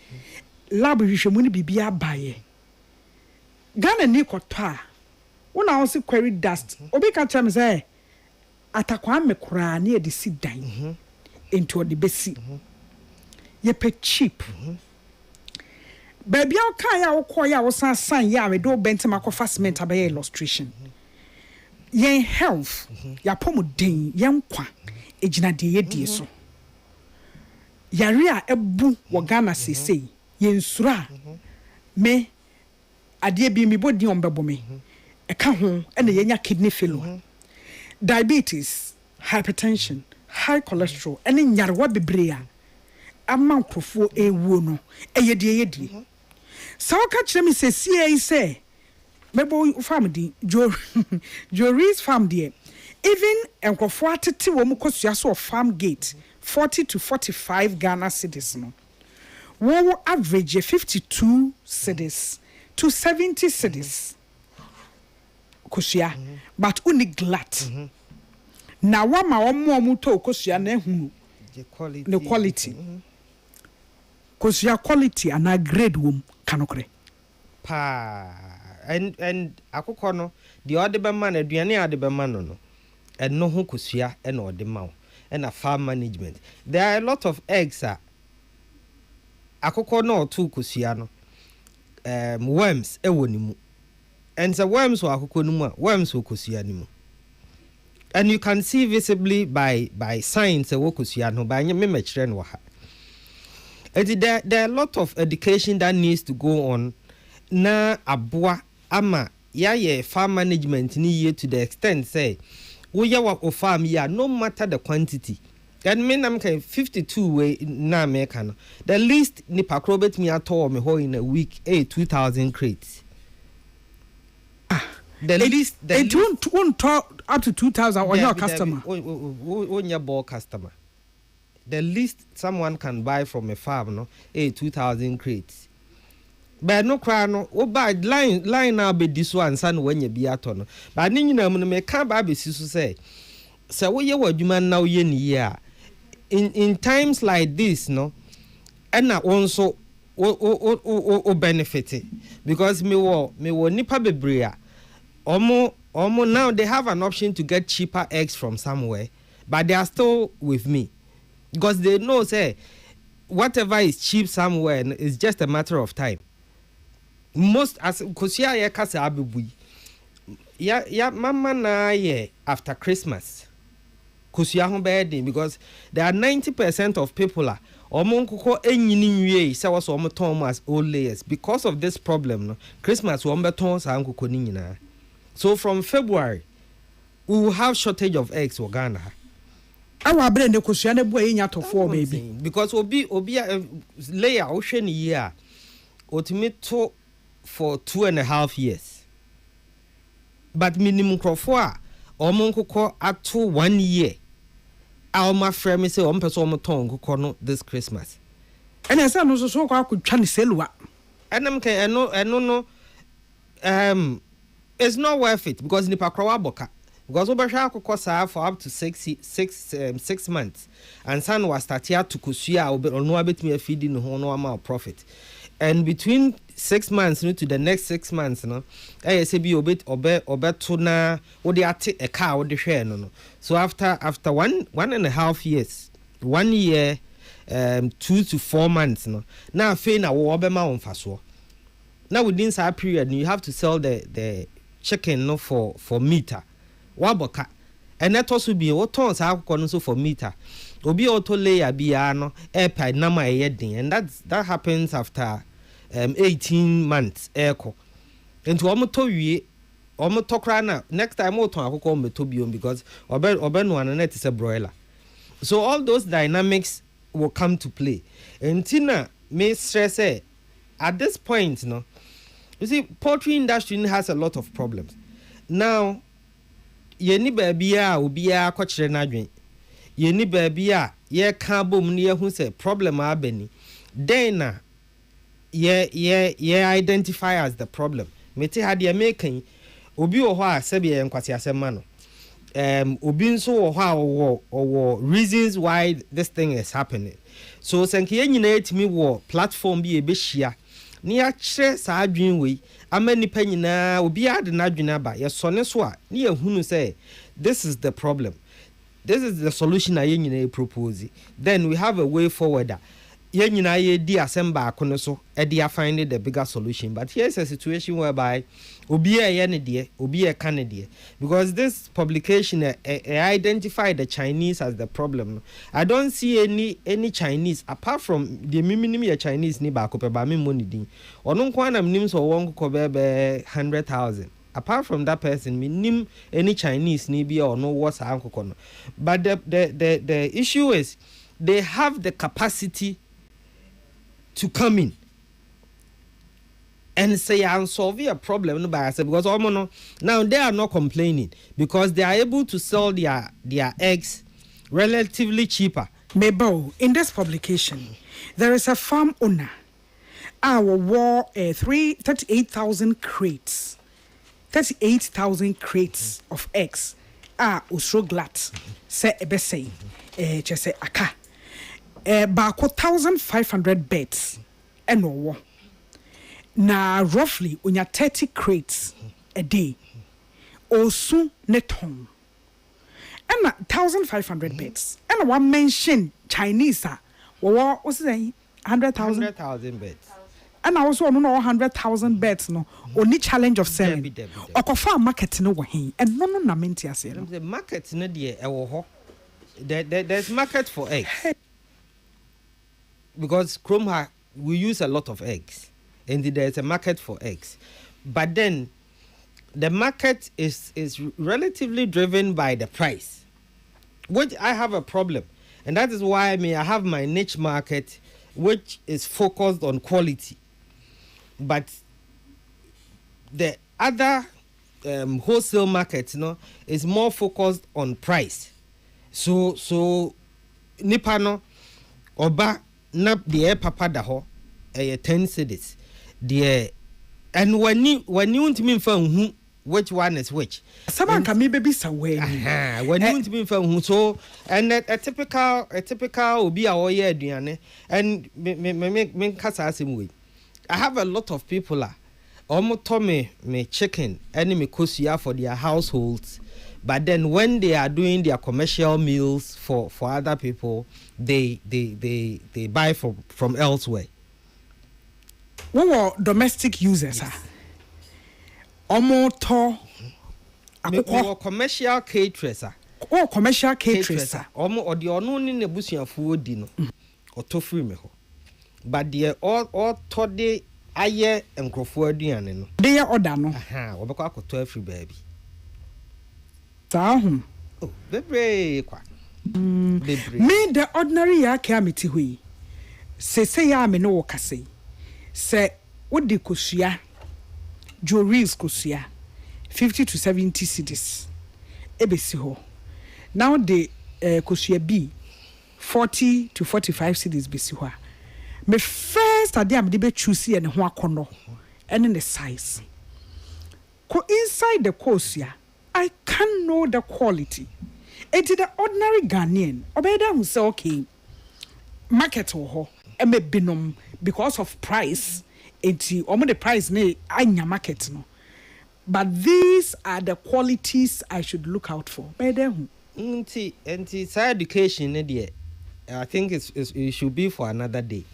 [SPEAKER 1] Lab yishemuni bibia buyer. Ghana ni kotwa. When I also quarry dust, obi ka tell me say atakwa me kura na de si dan into the besi. Ye pe cheap. Baby o kan ya wo koy ya wo san ya we do bent makofa cement abaye illustration. Yen health ya pomuden yen kwa ejina de ye die so. Yare a ebu wo Ghana sesei yen sura me ade bi mi bodi on bebo me. Eka ho ene yenya kidney failure. Diabetes, hypertension, high cholesterol, ene nyarwa bebre a amankrofo ewu no eyedie. So ka kire me say mebo farm di Jory's farm there. Even enkrofo atete wo mu kosua so farm gate 40 to 45 Ghana cedis no. Wo average 52 cedis to 70 cedis. Kosua but uni glat. Na wa ma omo to kosua na ehunu the quality. Kosua quality and a grade wom kanokre.
[SPEAKER 10] Pa and akoko no the other be man aduane ade be man no and no ho kosua and o de ma and a farm management. There are a lot of eggs akoko no to kosua no worms ewonimu. And the worms were akoko worms wo kosua nimu. And you can see visibly by signs wo kosua no by me mechire no ha. There are a lot of education that needs to go on. Na aboa ama ya farm management ni ye to the extent say we ya wa farm ya no matter the quantity. And me nam kan 52 way na me kan. The least ni pakrobet me atọ me ho in a week 2000 crates. The least
[SPEAKER 1] won't talk up to 2000 on your customer.
[SPEAKER 10] On your ball customer. The least someone can buy from a farm no 2000 crates. But no cry no buy line now be this one son when you be at on. But ni na me can buy be sisu say. So we ye wadwuma now ye ni year. In times like this no and also o benefit because me wo nipa bebre Omo now they have an option to get cheaper eggs from somewhere, but they are still with me because they know say whatever is cheap somewhere is just a matter of time. Most as kosia ye kasa abibui ya mama na ye after Christmas kosia ho be because there are 90% of people are omo nkoko enyini nwie say was omo ton as old layers because of this problem no Christmas wo mbeton sa nkoko ni nyina. So from February, we will have shortage of eggs for Ghana.
[SPEAKER 1] Our brand, the Kusiana boy in yato for baby.
[SPEAKER 10] Because obi layer ocean year, ultimate for 2.5 years. But minimum crofwa, or monko up to 1 year. Our my friend say on person tongue kono this Christmas.
[SPEAKER 1] And I said, no, so I could try to sell.
[SPEAKER 10] And I know, it's not worth it because nipa krawa boka. Because Obasha could for up to 6 months. And son was started to kusia or no bit me feeding no amount of profit. And between 6 months to the next 6 months, no, I say be obet tuna or they take a car or the share no. So after 1.5 years, 1 year, 2 to 4 months, no. Now fain a wobema on faso. Now within that period, you have to sell the chicken no for meter. Waboka. And that also be what tons are so for meter. Obi auto layer biano, airpad nama yedding, and that happens after 18 months. Echo. And to almost talk rana next time more to call me to because Oben one and net is a broiler. So all those dynamics will come to play. And Tina may stress at this point, no. You see, poultry industry has a lot of problems. Now, yeni baby ubia kwachire nadwen. Yeni baby ye ka bom ne hu say problem abeni. Then na ye identify as the problem. Meti had ye making obi wo ho a sebe ye nkwati asema no. Obi nso wo ho or reasons why this thing is happening. So senke ye nyina etimi wo platform bi e be hia. Ni a kire sa adwen we amani pa nyina obi ade na adwen aba ye sone so a ni ehunu say this is the problem, this is the solution I nyina propose. Then we have a way forward. Ye nyina ye di assemble akono so e dey find the bigger solution. But here's a situation whereby obi e ne de obi e kan de, because this publication identify the Chinese as the problem. I don't see any Chinese apart from the minimum Chinese ni ba ko pe ba me money din ono nko na mnim so won ko be 100,000. Apart from that person, me nim any Chinese ni be or no what's ankoko no. But the issue is they have the capacity to come in and say and solve a problem by ourselves, because now they are not complaining because they are able to sell their eggs relatively cheaper.
[SPEAKER 1] Mabel, in this publication, there is a farm owner. Our war 38,000 crates. 38,000 crates of eggs. Usro glat. Say ebese. Just say aka. About 1,500 beds. And na roughly when you're 30 crates a day. Osu neton. And 1,500 beds. And one mention Chinese. What's it? 100,000?
[SPEAKER 10] 100,000 beds.
[SPEAKER 1] And I also know 100,000 beds no only challenge of selling. Okofa market no wahi and no na menti ase.
[SPEAKER 10] The market no dey ewo ho. There's market for eggs. Because Chrome we use a lot of eggs and there's a market for eggs. But then the market is relatively driven by the price, which I have a problem. And that is why I have my niche market, which is focused on quality. But the other wholesale market, is more focused on price. So Nipano Oba na the papa da ho 10 cedis. The and when you want me from which one is which.
[SPEAKER 1] Someone can maybe somewhere.
[SPEAKER 10] When you want me from so and a typical will be our year aduane and me kasa asim way. I have a lot of people almost told me chicken and me kosia for their households, but then when they are doing their commercial meals for other people, they buy from elsewhere.
[SPEAKER 1] What were domestic users? Omoto
[SPEAKER 10] or commercial caterers.
[SPEAKER 1] Oh, commercial caterers.
[SPEAKER 10] Or the unknown in the bush of food dinner or to free me. But they all toddy aye nkrofo aduane no
[SPEAKER 1] de ye order no
[SPEAKER 10] wobekọ akoto afri baby
[SPEAKER 1] ta ho
[SPEAKER 10] bebre kwa bebre
[SPEAKER 1] me the ordinary ya ka meti hui se ya me no wokase se wodi kosua jewelries kosua 50 to 70 cedis ebesi ho now the kosua B 40 to 45 cedis besi ho me first ade am de be choose ye ne ho akono ene the size ko inside the kosua I can know the quality. It is the ordinary Ghanaian obeda who say okay market ho e me binom because of price enti omo the price ne anya market no. But these are the qualities I should look out for.
[SPEAKER 10] Enti education ne there. I think it should be for another day.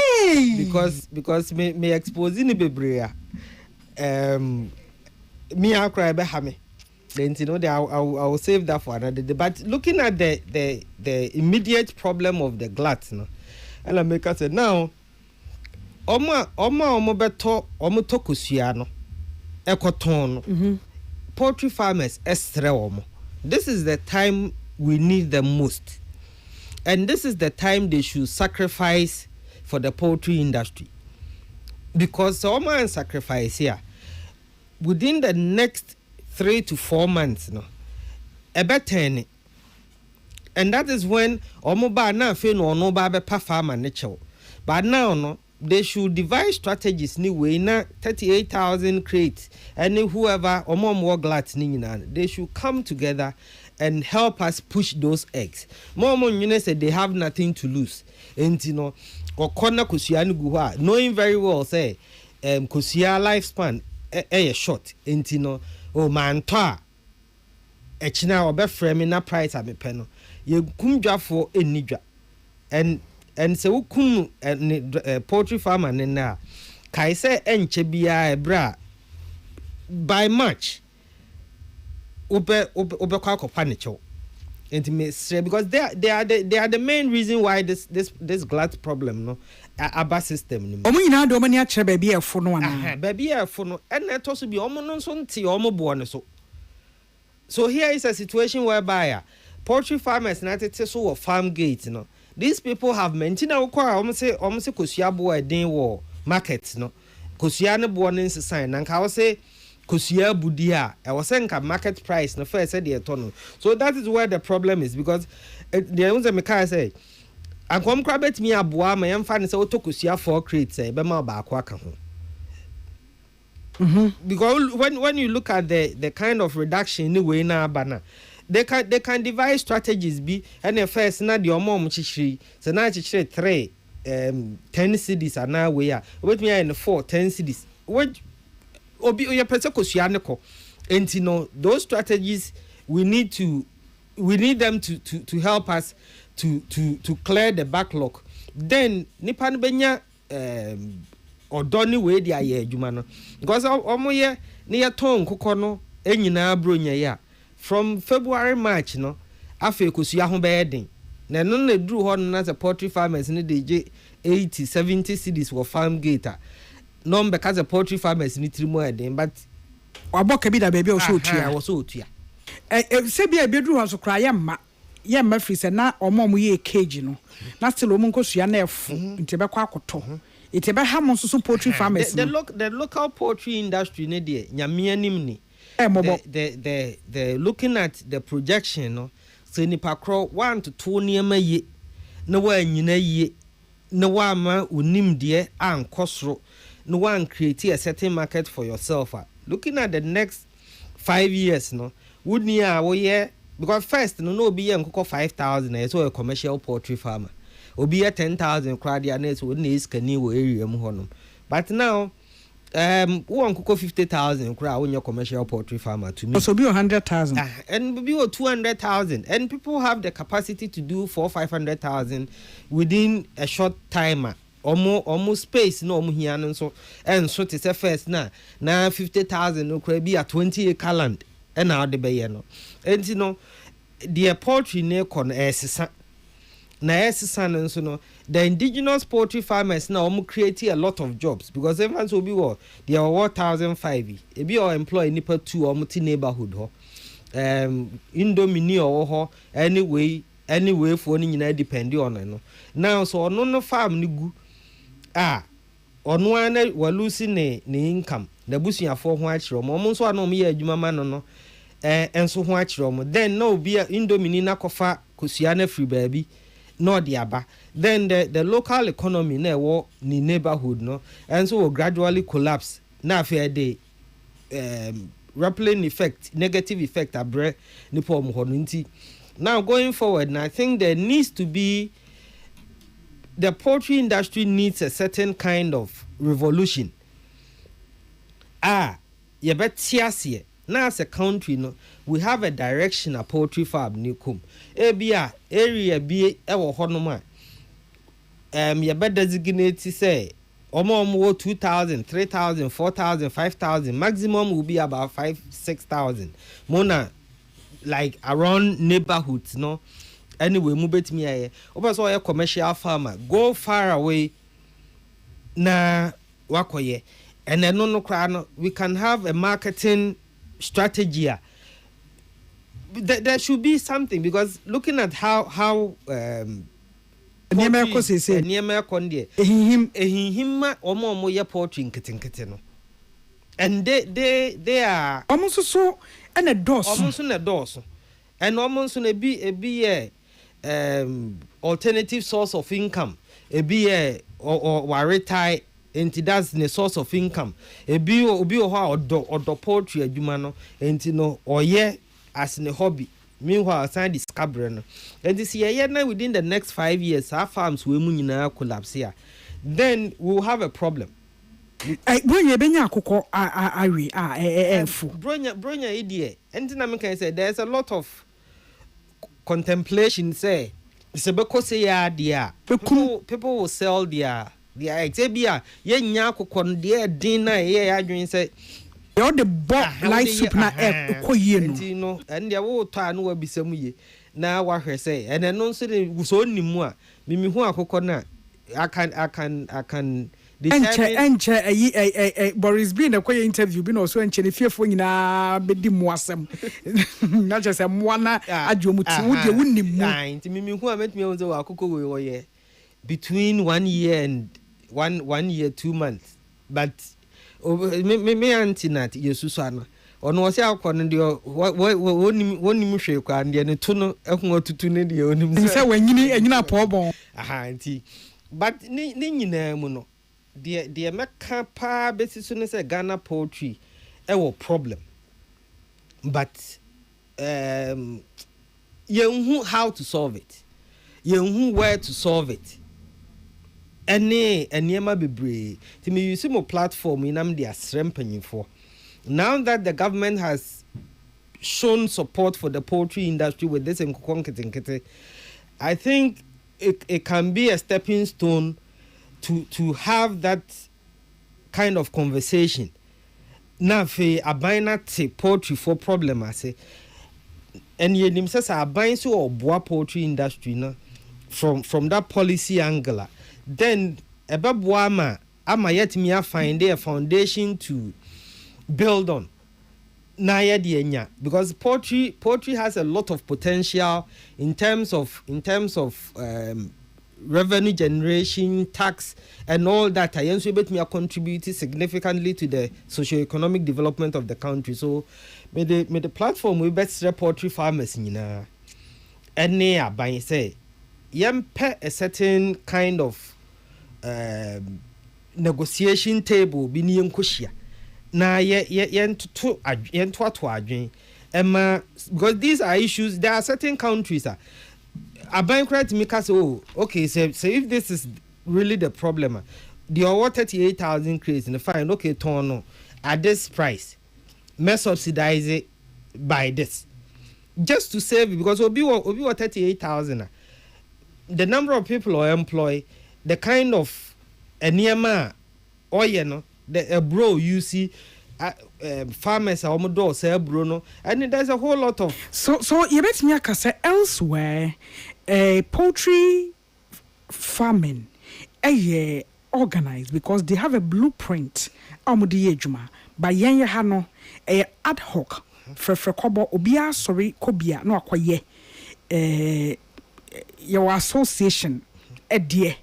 [SPEAKER 1] Hey.
[SPEAKER 10] Because me exposing the bebre me I cry be ha me. Then you know I will save that for another day. But looking at the immediate problem of the glut, no, and I make us say now, omo beto omo to kosua no, ekoton. Poultry farmers estre omo. This is the time we need them most, and this is the time they should sacrifice for the poultry industry, because omo and sacrifice here within the next 3 to 4 months, no, about 10, and that is when omoba na fe no ba be pa farmer nature. But now no, they should devise strategies ni way na 38,000 crates and whoever more glad ni na they should come together and help us push those eggs. More said they have nothing to lose. And you know, okona kosua ni gu ha, knowing very well say kosua lifespan short. And you know, oh man toa echina obe frame na price amepe no ye kumdwa for enidwa and se wukum poultry farmer ne na kai se enche bia ebra by March obe kwa kopa ne chew intimate because they are the main reason why this glut problem no aba system no
[SPEAKER 1] omo nyina do mani a kire ba bia efo no ana
[SPEAKER 10] ba bia efo no en na to so bi omo no so nti omo bo no so here is a situation whereby poultry farmers na tete so wo farm gate no these people have maintained our core omo say kosua bo eden wo market no kosua ne bo no nsesan na nka wo say kosua budi a e wo say nka market price no first say the eto so that is where the problem is because there was a mekai say akom kra bet me aboa ma yemfa ne say otokosua 4 crates e be ma ba akwa ka ho because when you look at the kind of reduction in the way na bana they can devise strategies be and the first na the omom chichiri so na chichiri 3 10 cities are now we are with me in 4 10 cities which obi your person kosua ne ko and you know those strategies we need them to help us to clear the backlog then nipa no benya odoni we dia ye adwuma no because omo ye ne ye ton kokko no enyina bronya ya from February March no afa kosua ho be den na no na duru ho no na the poultry farmers ne dey je 80 70 cities wo farm gate no be ka the poultry farmers ni trimu eden but
[SPEAKER 1] waboka bi da baby o so otua
[SPEAKER 10] wo so otua
[SPEAKER 1] se bia be duru ho so kra ye ma free se na omom ye cage no na still omon kosua na efu nti be kwa akoto it be ha mo so poultry farmers
[SPEAKER 10] the local poultry industry ne de nyame anim ni the looking at the projection no so nipa kro 1 to 2 niema ye na wa nyina ye na wa ma unim de ankosoro no one create a certain market for yourself looking at the next 5 years no would near wo ye because first no be ye nkoko 5,000 so a commercial poultry farmer obi 10,000 crowd ya net wo na iskani wo area mu honom but now one cook 50,000 crowd when your commercial poultry farmer to me
[SPEAKER 1] so be 100,000
[SPEAKER 10] and be 200,000 and people have the capacity to do 400,000-500,000 within a short time almost space no omo hia no so and so to say first na 50,000 no crowd be a 20-acre land and how the be no and you know the poultry ne kon esesa na esisa no nso no the indigenous poultry farmers now create a lot of jobs because everyone will be what they are 1,005 ebi or employ nipa 2 or multi neighborhood ho indomini or ho anyway for ni nyina depend on no now so no farm ni gu ono ana walusi ne income na busuafo ho akiro mo nso ana mo ye adwuma ma no enso ho akiro mo then no be indomini na kofa kosua na free baby no the aba then the local economy na wo ni neighborhood no and so will gradually collapse na after the rippling effect negative effect abre ni po mo ho nti now going forward and I think there needs to be the poultry industry needs a certain kind of revolution you bet siasie now as a country no we have a direction a poultry farm ni kum ebia area bi e wo ho no ma you bet designate say omo 2,000 3,000 4,000 5,000 maximum will be about 5,000-6,000 mona like around neighborhoods no anyway mu betimi aye obaso ye commercial farmer go far away na wakoye and then no kra no we can have a marketing strategy there should be something because looking at how
[SPEAKER 1] niema ko sese
[SPEAKER 10] niema ko ndie ehihim omo ye poultry nkete no and they are
[SPEAKER 1] almost so and a
[SPEAKER 10] doso and almost na be alternative source of income be or retire enti that's the source of income obi ho odo poultry adwuma no enti no oye as a hobby meanwhile aside discover no enti see ye na within the next 5 years our farms we mu nyina collapse here then we will have a problem.
[SPEAKER 1] Bronya benya akoko awi enfu
[SPEAKER 10] bronya idie enti na me can say there's a lot of contemplation say because say ya dia people will sell their eggs ebia ye nya akoko de din na ye adwen say
[SPEAKER 1] you the box light soup na koyie no
[SPEAKER 10] enti no and dia wo to anu wa bisam ye na wa hwe say and no so so nimu a mimi hu akoko na I can
[SPEAKER 1] enche Boris B na koye interview bi na so enche ne fiefo nyina bedi mu asem na je se mo na adwomuti wo de wonimu
[SPEAKER 10] nti mimi hu ametimi wonze wa akoko we oye between 1 year and 1 year 2 months but me antinat yesusu ana ono wose akọ ne wonimu hwe kwa ne ne to no ehun otutu ne de onimu
[SPEAKER 1] se wanyini anyina pobon
[SPEAKER 10] nti but ni nyina mu no de meka pa besisu ne say Ghana poultry ewo problem but you how to solve it you where to solve it eniema bebre ti me use mo platform inam dia srempanyin for now that the government has shown support for the poultry industry with this nkoko I think it can be a stepping stone to have that kind of conversation. Now, fe abina te poultry for problem I say, and ye nim says abina so or boa poultry industry no from that policy angle. Then ebeboa ama yet me find a foundation to build on. Na ye de enya because poultry has a lot of potential in terms of revenue generation, tax, and all that. I also bet me contribute significantly to the socio-economic development of the country. So, may the platform we best poultry farmers nina. And near by say, yempe a certain kind of negotiation table bini yenkushia. Na yentu adwen. Because these are issues. There are certain countries Aban credit me say, oh, okay, so if this is really the problem, the award 38,000 crates in the fine, okay, turn at this price, may subsidize it by this. Just to save it, because obi 38,000. The number of people who employ, the kind of enema, or you know, the bro you see. Farmers are almost say bro no and there's a whole lot of
[SPEAKER 1] so you bet me say elsewhere Poultry farming organized because they have a blueprint amudi ejuma by yenya hano ad hoc for kobo obia sorry kobia no akwaye your association edie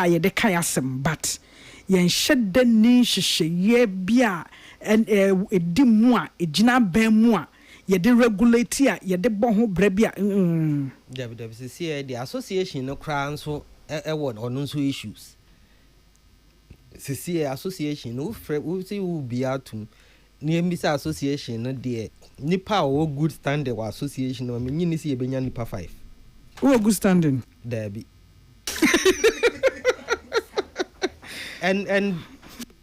[SPEAKER 1] ye de kan asem but yen hyede ni hye bia and edi mu a ejina ban mu a ye de regulate a ye de bo ho bra bia
[SPEAKER 10] the association no crown so word or no issues CCA association no we will be out to near Mr. Association no dear nipa or good standing or association no mean you see a benya nipa 5
[SPEAKER 1] who good standing
[SPEAKER 10] there be and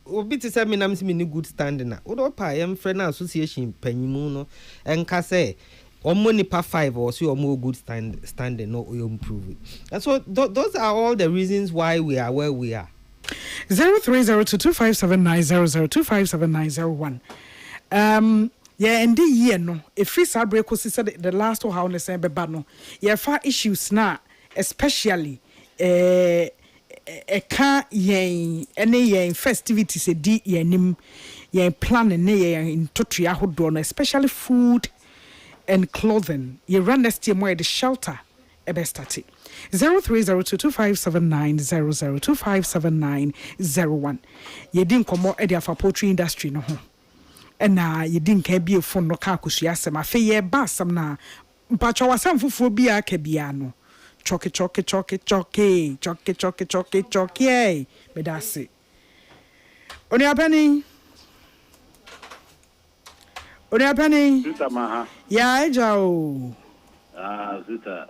[SPEAKER 10] obi to say me na me good standing na o do pa em friend association panyimu no enka say omo nipa 5 or see omo good standing no improve it. And so those are all the reasons why we are where we are.
[SPEAKER 1] 0302257900257901 yeah and the year no if we celebrate ko said the last Wohaw Ne Sen beba no yeah fa issues na especially ka yen ene yen festivities di yenim yen plan ne yen totua hodo no especially food and clothing you run next year more the shelter ebe start 0302257900257901 ye din komo e dia for poultry industry no ho ena ye din ka bi efo no ka akosua asem afa ye ba asem na mpacho wasam fufuo bi aka bia no choke me da se oni apani
[SPEAKER 11] Zuta maha.
[SPEAKER 1] Ya ejao.
[SPEAKER 11] Zuta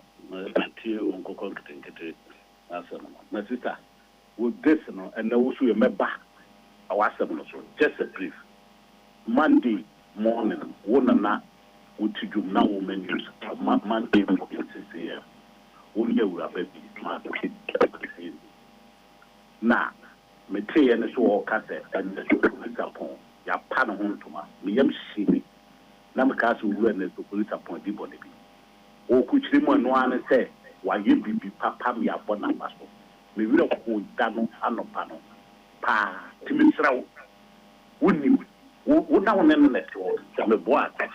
[SPEAKER 11] tie unko konkrete asana. Na zuta with this no and now so you meba awasem no so just a brief. Monday morning wona na utijum na wo menus Monday mo here. Woni ewura baby market. Na me tie ne so o kase and the Japon ya pa no hontoma me yam shimi na me ka so wura ne so police appoint di body bi o ku chiri mo no an se wa ye bibi papa me abona maso me wira ko da no anopa no pa timi srawo woni wo na wona ne net o ya me bo aka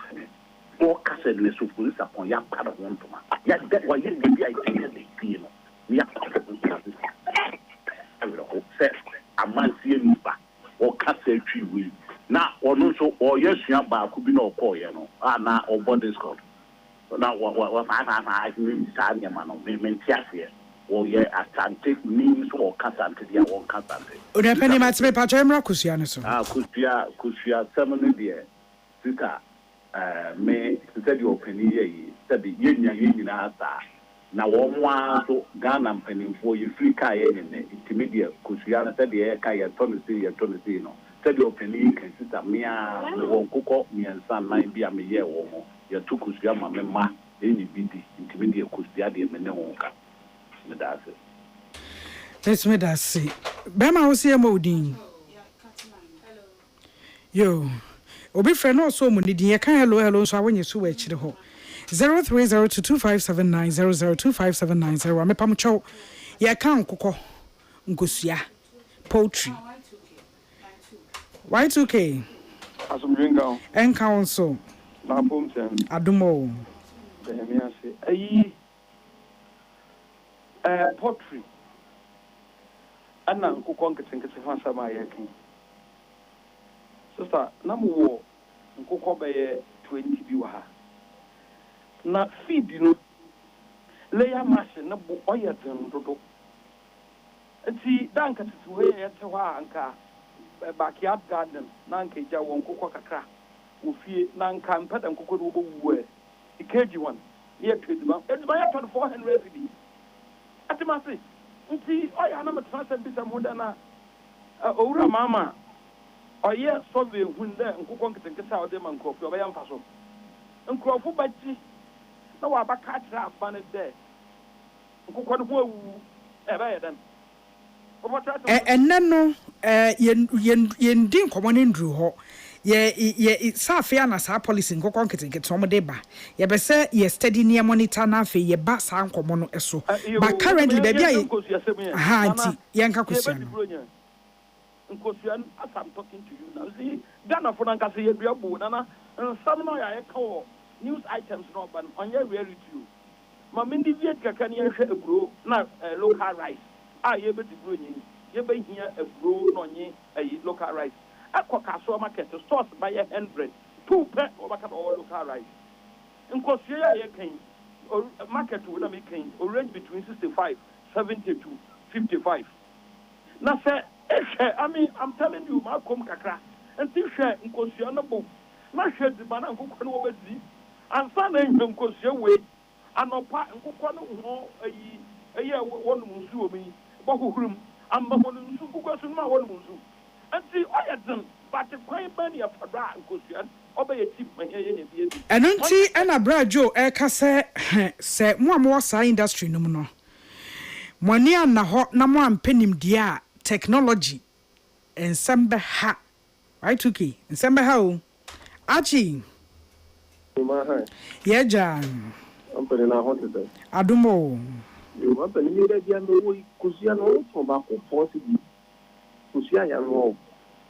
[SPEAKER 11] o ka se ne so police appoint ya pa no hontoma ya de wa ye bibi ai tini de ti no me ya ko se amansie nipa o ka se twi na ono so o yesua ba ku bi na okoye no na obody squad na wa na ni sanya ma no me ntiase o ye asante ni so o kasante dia won kasante
[SPEAKER 1] o de peni matime pa chamra kusua no so
[SPEAKER 11] kusua semene dia sika me sika di openi ye sabi yenya asa na wo mwa so Ghana mpanimfo ye free ka ye ne intermediate kusua na sabi ye ka ye tonisi no sabi openi kan sita mia wo kokko miensa nan bia me ye wo mo ya tukusua ma me ma eni bidi intermediate kusua de me ne ho ka me da se
[SPEAKER 1] let's me da se be ma wo se mo din yo obi frɛ no so mu ni din ye kan hello so awonye so wa chire ho 0302257900257901 me pam chow ye kan kokko nkosua poultry Y2K
[SPEAKER 8] Asumdringa
[SPEAKER 1] en council
[SPEAKER 8] na bomsen
[SPEAKER 1] adumo
[SPEAKER 8] me ase ayi poultry ana nkukọ nkete fa sama yakin sister na mo nkukọ beye 20 bi wa ha na feed no layer machine na bo oye den dodo enti dan ka tete we ye te wa anka backyard garden na nka ja won kokọ kakra ofie na nka mpeda nkokọ do bo wuwe ikeji one ye tweduma eduma ya 400 cedi atimase nti oya na metrasa bisa moda na owura mama oye sobe hunde nkokọ nketenketa ode man nkofo oba ya mfaso nkofo bachi na wa baka tra afane de nkokọ no ho awu ebe yeden
[SPEAKER 1] enno yen din komo ne ndru ho ye safia na sa policy nkokon ketekete omo de ba ye be say ye steady near monitor na fe ye ba sa nkomo no eso but currently baby ayi ha anti ye nka kwesua no
[SPEAKER 8] Nkosian, as I'm talking to you now, see, Ghana for Nanka say you are Nana, and some of your call news items, no, but on your reality. Mamindi Vietka can you share a brew, not a local rice. I able to bring in, you be here a brew, no, a local rice. A cocasso market, the stores by a hundred, 2 pet over all local rice. Nkosia, you came, or market would have been range between 65, 70 to 55. Now, sir. I mean, I'm telling you, Malcolm Kakra, and this share in Kosianabo, not share the banana who can oversee, and some name Kosia way, and no part and Kokano, a year one Musu me, Bohum, and Mamon Suku, my one Musu. And see, I had them, but the quite many of Padra and Kosian, obey a tip, my head.
[SPEAKER 1] And auntie and a brad Joe, Eka said, more industry no more. Monia na hot na mo ampenim dia. Technology and sembe ha right okay and sembe ha o achi yeah jan
[SPEAKER 12] I'm putting na hot today
[SPEAKER 1] adumo
[SPEAKER 12] you want to need that ya no kusia no for ba ko possible kusia ya no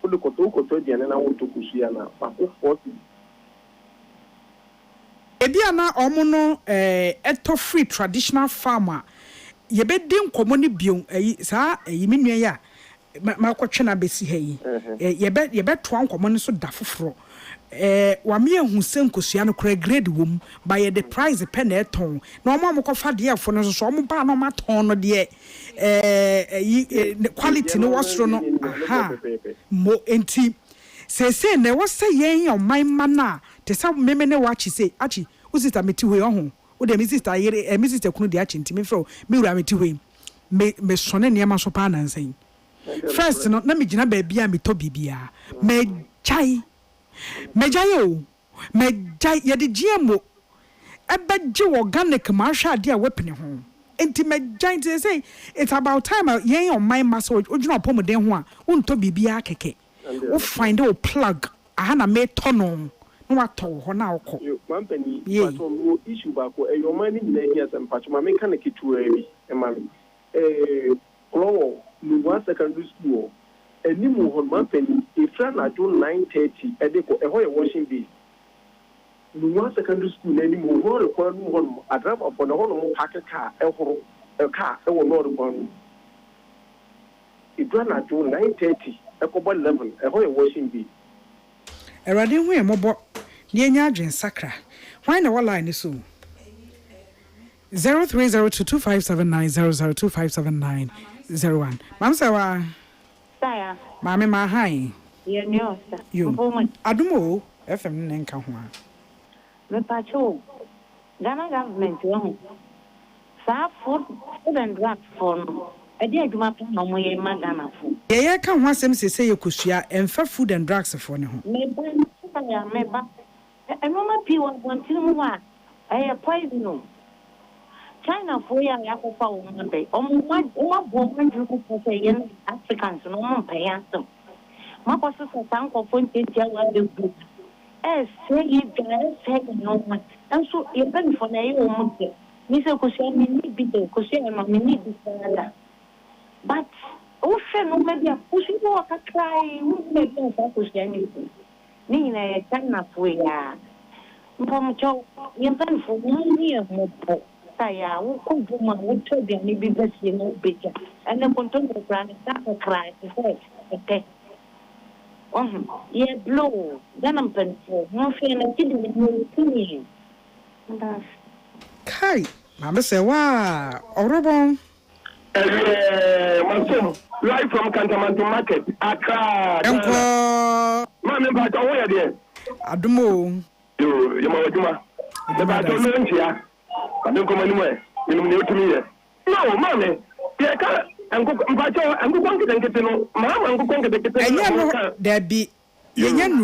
[SPEAKER 12] ko de ko to dia na wo to kusia na ba ko possible
[SPEAKER 1] ebia na omo no eto free traditional farmer ye be din komo ni bion sa minua ya ma kwatwe na besi ha yi ye be to ankomo ni so da foforo wa me ehun senkosua no kra grade wom ba ye the price pe na eton na omo amokofa de afo no so omo ba na ma ton no de quality no wasro no aha mo enti se na wo se yen your man na te sa meme ne wa chi se achi usita meti we ohun o de mi sister yere mi sister kunu de achi ntimi fro me wura meti we me sone ne ma so pa na nsan first no na me gina ba bia me to bibia me jai o me jai ye de GMO ebe je organic ma hwa de a wepene ho enti me jai say it's about time yen on my maso ojuna opom den ho a unto bibia keke wo find o plug aha na me tono no wato ho na okọ
[SPEAKER 12] one penny but on issue back e your money na here some patch ma me kan ketu ewi e ma Crow, Luwa Secondary School, a new one penny, a friend at 9:30, a deco, a whole washing day. Luwa Secondary School, any more one, a drop upon the whole packet car, a car, a one one. It ran at 9:30, a couple 11, a whole washing day.
[SPEAKER 1] A radio way, mobile, near Yajin Sacra. Why no line is so? 0302257900257901. Mam sawa.
[SPEAKER 13] Saya.
[SPEAKER 1] Mami ma hai.
[SPEAKER 13] Ye nyosa.
[SPEAKER 1] You. Adumo FM nenka ho.
[SPEAKER 13] Me pacho. Ghana government wo. Sa food and drug for. Edi aduma pa no mo ye ma Ghana fo.
[SPEAKER 1] Ye ka ho asem sese ye kosua emfa food and drugs for ne ho.
[SPEAKER 13] Me ba ya me ba. Eno ma pi wa continue wa. Ay poison no. China for ya yakofa umbe omwa bomba njuku for yen Africans no mo payanso makoso sanko fonte tia wa de group say you guys say no one and so even for na you mo se ni se ko se mi ni bi de ko se ma mi ni bi sala but o se no me dia pushi ko ka try we me be ko se ni na China for ya mpom cho yen ban for ni mo po saya wo ko buma wo to de ni bi besi no beja and then konton ko plan ta cry say okay ye blow ganam pen for no fe na kidi ni tuni ndas
[SPEAKER 1] kai mama say wa orobon
[SPEAKER 12] Manso live from Kantamanto Market Accra
[SPEAKER 1] enko
[SPEAKER 12] mama ba to wo ye de
[SPEAKER 1] adumo
[SPEAKER 12] yo ma waduma de ba to no ntia I don't come anywhere. You know to me. No, mommy. Yeah, I'm going to get to know. Mamma, I'm going to get to know.
[SPEAKER 1] There be Yan.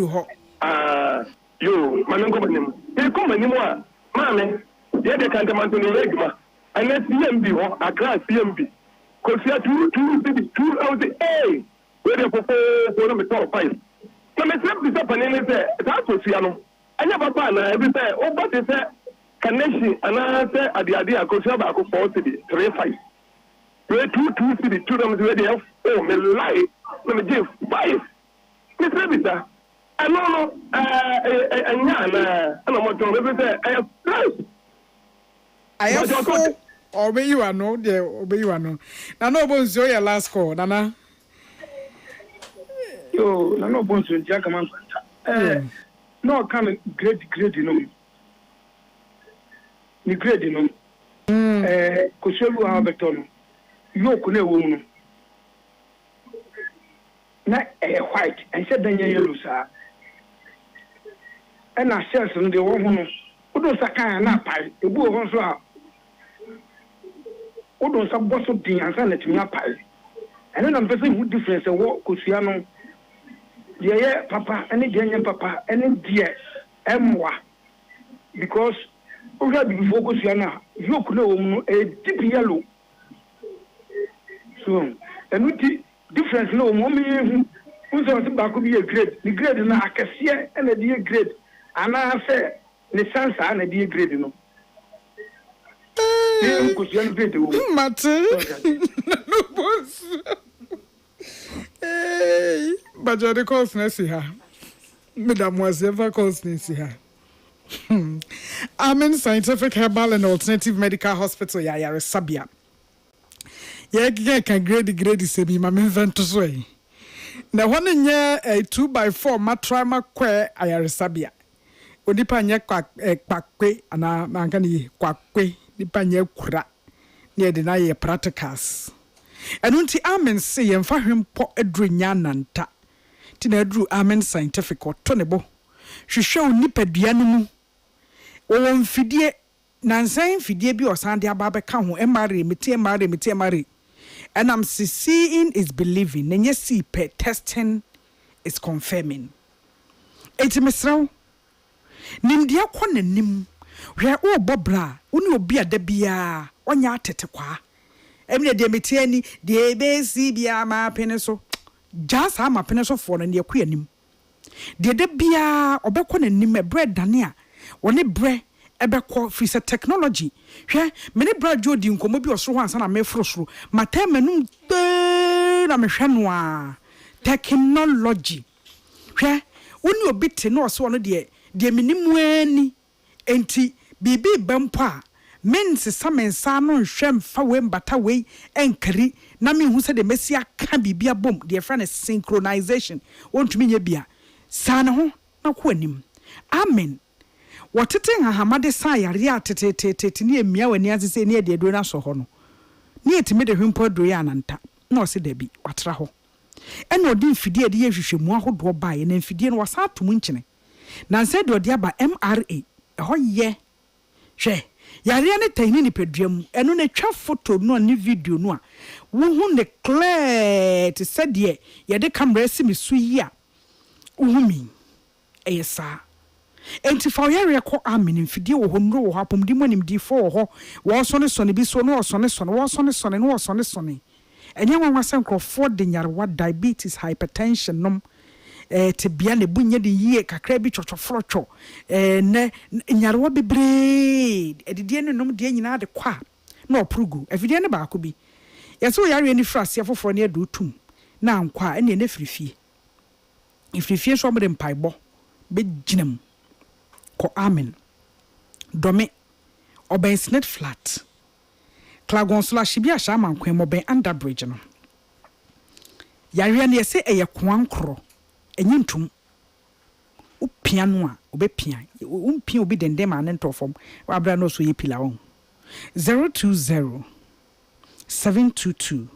[SPEAKER 12] You, my uncle, they come anymore. Mammy, yeah, they can't come to the regular. And let's CMB or a class CMB. Because you are 2 out the A. Where they propose for them to talk five. So, Miss bisa panini sɛ saa kosua no ɛnyɛ papa na ebi sɛ ɔbɔ te sɛ connection ana sɛ ade akosua baako 4 cedi 35 we 2 cedi 2 na me de oh me lie na me give 5 me sɛ bisa ɛno no ɛnya na ana mo tɔn ebi sɛ ɛyɛ price
[SPEAKER 1] ayefo obey you ano de obey you ano na no bonzo your last call nana
[SPEAKER 14] yo na no bonzo ntia kama no kan grade no ni grade no ko shelu ha beto no yo ko na ewo no na white and said dan yellow sa and na shells no de wo ho no odo sakan na pai ebu ho so a odo sa boso din ansa na timi apai and na mpese hu difference wo kosua no de papa and de anya papa and de emwa because oja bi focus ya na yoku na wo no deep yellow so and with difference no mo me hu unso se ba ko bi grade the grade na akese and the grade ana say ne sansa na the grade no
[SPEAKER 1] Mate no boss but the course na see her mademoiselle course na see her I'm in Scientific Herbal and Alternative Medical Hospital ya Sabia. Ya can grade se bi ma me vento so yi. Na one nya a 2x4 matrama kwe ayare Sabia. Onipa nya kwakwe ana manka ni kwakwe nipa nya kura. Ne de na ye practicals. Enu nti amen se ye mfa hwempo adru nya nanta. Ti na adru amen scientific otonebo. Hwehwe onipadua no mu. O mfidie nansan fidie bi osande aba beka ho emare meti and I'm seeing is believing nenye see pe testing is confirming eti mesraw nimdia kɔ nanim hwe o bobra uni obi ada bia onya atete kwa emne de meti ani de besi bia ma pene so just ha ma pene so for na ne akua nim de bia obekɔ nanim e bread dane a woni bre ebekɔ free se technology hwe me ne bra jodi nkomo bi osoro ansa na me frosoro matem manum na me hwe no a technology hwe woni obi te no so no de minimu ani enti bibi bempo a mense samensa no hwe mfa we mbata we enkari na me hu se de mesi aka bibi abom de friend synchronization wontumi nya bia sana ho na ko anim amen watete hahamade sa yare atete ne emia wani asese ne de aduro na so ho no ne etime de hwempo aduro ya ananta na o se da bi watra ho ene odi mfidie de yehwehwemu ahodo bae na mfidie no wasa atom nkyene na nse de odi aba MRA ho ye hwe yare ne tani ni peduam eno na twa photo no ne video no a wo hu ne clear te said ye de camera si mesu yi a wo hu mi eyesa enti fa yare ko amen mfidie wo honro wo hapom di monim di fo ho wo so ne so ne bi so no so ne enye nwa san krofo de nyarwa diabetes hypertension nom te bia ne bunye de yie kakra bi chochofrocho ne nyarwa bebre edidie ne nom de nyina de kwa na oprugu efidie ne ba ko bi yeso yare ni frase afoforo ne adutum na nkwa ene ne frifie ifrifie so mo de mpaibo be ginam ko amen dome oben snet flat klagon slash bia sha mankwen mo ben under bridge no yare ne yese eye kwankro enyintum upia no a obepia umpia obi dende ma ne ntofom abra no so ye pila won 020 722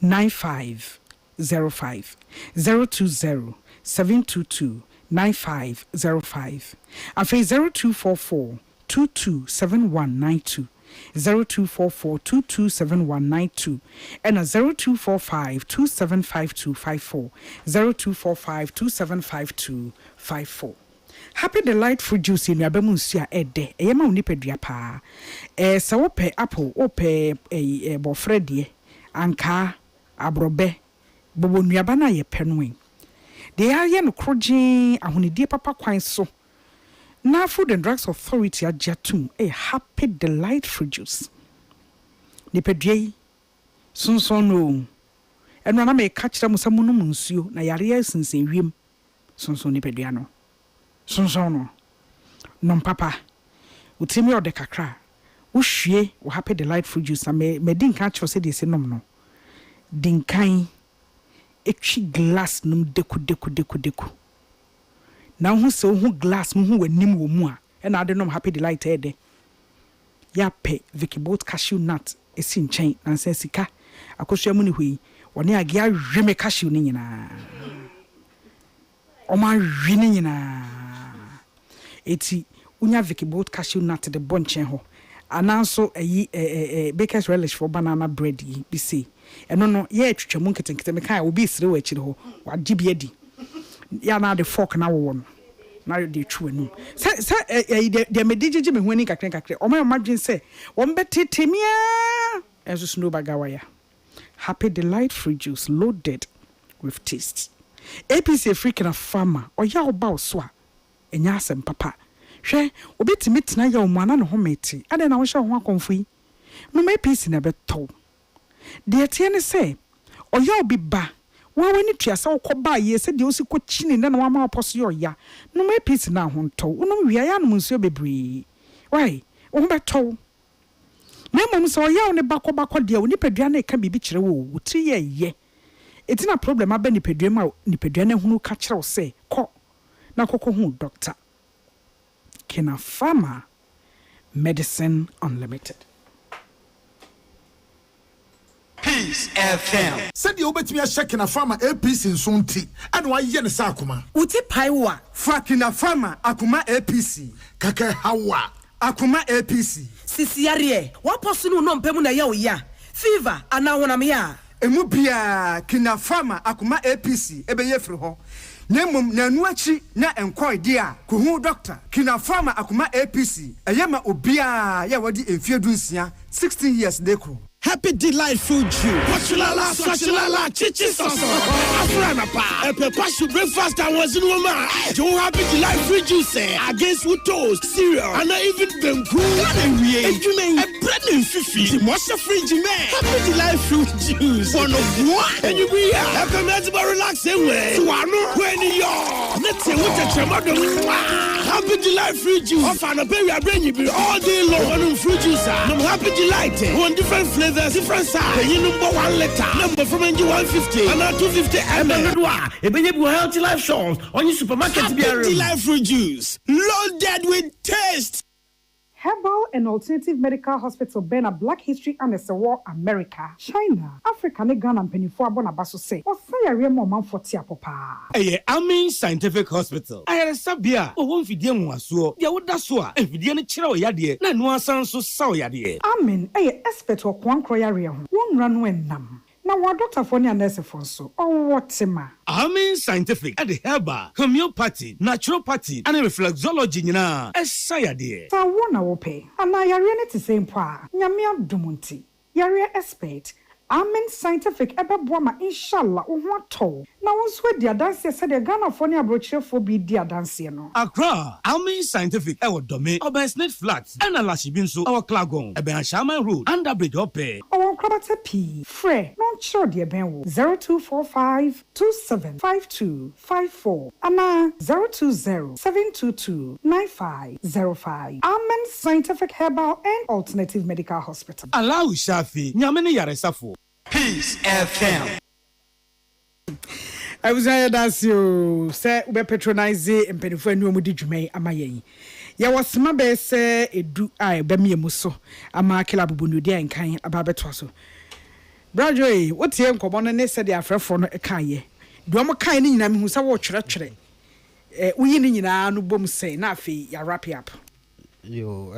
[SPEAKER 1] 9505 020 722 9505 afei 0244 227192 0244 227192 and a 0245 275254 0245 275254. Happy delightful juice in Yabamusia ede eyama unipedia pa sa wope apple ope bofredie anka abrobe bobo nuaba na ye penwen they are yen crojin ahunidie papa kwan so na Food and Drugs Authority ajatum a happy delight fruit juice nipadie sonson no eno na me ka kira musa munum nsuo na yare asensen wiem sonson nipadua no sonson no nom papa utimi ode kakra wo hwie wo happy delight fruit juice na me din ka kiro se de se nom no dinkan etwi glass num deku na hu se hu glass mu hu wanim wo mu a na ade nom happy delight ede ya pe Vicky Boat cashew nut esi nchen na nsa sika akosua mu ni hwi woni age ahweme cashew ni nyina o ma hwi ni nyina eti unya Vicky Boat cashew nut de bonchen ho ananso ayi baker's relish for banana bread yi bi say eno no ye atwetwamu nketenkete me kai obi sire wa chire ho wadi bi adi ya na the fork na wo no na de twu anu se de medijiji me hwani kakre o ma madwen se wo mbetetemia enso snow bagawa ya happy delight free juice loaded with taste APC African farmer oya oba so a enya asem papa hwe obetimi tena ya omwana no hometi ade na wo hye ho akonfui no APC na beto de tie ne se oya obi ba wa wani tuasa okoba ye se de osi ko chini na wa ma oposo yoya no APC na ho nto unom wia ya no nsuo bebre why wo beto na mom so oya ne bakọ de wo nipadua na ka bibi kire wo wutri ye etina problem aba nipadua ma nipadua na hunu ka kire wo se kọ na kokọ hu doctor Kina Farmer Medicine Unlimited.
[SPEAKER 2] Peace FM.
[SPEAKER 3] Said you bet me a check in a farmer APC in Sunti and why yen sakuma.
[SPEAKER 5] Uti paiwa.
[SPEAKER 4] Fakina Farmer Akuma APC.
[SPEAKER 3] Kake hawa.
[SPEAKER 4] Akuma APC.
[SPEAKER 5] Sisiarie. Waposunu no mpemu na ya oya. Fever anawona mia.
[SPEAKER 4] Emubia Kina Farmer Akuma APC ebeye firi ho. Nemum na nuachi na enkoi dia kuhu doctor Kina Farmer Akuma APC eyema obia ya wadi emfiedunsia 16 years dekro.
[SPEAKER 3] Happy delight food you. Swachilala, chichi soso. Afrana pa. Epe pashu breakfast and was in woman. Don't happy delight food juice against with toast, cereal, and even them cool. And we ain't you mean a bread and fifi. Most of free man. Happy delight food juice. One of what? And you be a comfortable relaxing way. So I know when you're. Let's say what a tremor. Happy delight fruit juice. Off and a baby I bring you all day long. One fruit juice. I'm happy delight. One different flavor. Different size. You number 1 letter. Number from NG 150 and 250 ml.
[SPEAKER 15] Ebenye healthy life shops on your supermarket.
[SPEAKER 3] Happy life fruit juice, loaded with taste.
[SPEAKER 1] Herbal and Alternative Medical Hospital Bena Black History and the War America, China, Africa, ne Ghana and Penifua Bonabaso say, or say a real man for Tia Papa.
[SPEAKER 15] Amin Scientific Hospital. I had a sabia, or one video was so, ya would that's what, if you didn't chill yadi, na no sound so sour yadi.
[SPEAKER 1] Amin, expert or one croyaria, one run when nam. Now, what Dr. Fonia nurse for so, or what's ma?
[SPEAKER 15] Amin Scientific at the herbal, homeopathy, naturopathy, and reflexology, na, as sayadi.
[SPEAKER 1] So, one I will pay, and I are in the same pa, Yamia Dumunti, Yaria expert. Amen Scientific ebe boama inshallah ohwa to na wonso dia dance said the Ghana for ne abrochire for bi dia dance no
[SPEAKER 15] Accra Amen Scientific e wo dome Obersnet Flats and Alashibin so our Klagon ebe Shaman Road under bridge ope
[SPEAKER 1] o krabata p frɛ no chiro de ben wo 0245 275254 ana 020 722 9505 Amen Scientific Herbal and Alternative Medical Hospital
[SPEAKER 15] Allow Shafi nyamene yaresafo
[SPEAKER 2] Peace FM.
[SPEAKER 1] I was that's you say we patronize and pay for new mudi dwumai amayen. Ya wasma be say edu ai be miemu so ama kila bubunu dia nkan ababeto so. Brajoy, what ye nkomo no ne se de afrefo no kan ye. Do am kan ni nyina mehu sa wo twere uyi ni nyina no bom say na afi ya wrap up.
[SPEAKER 10] Yo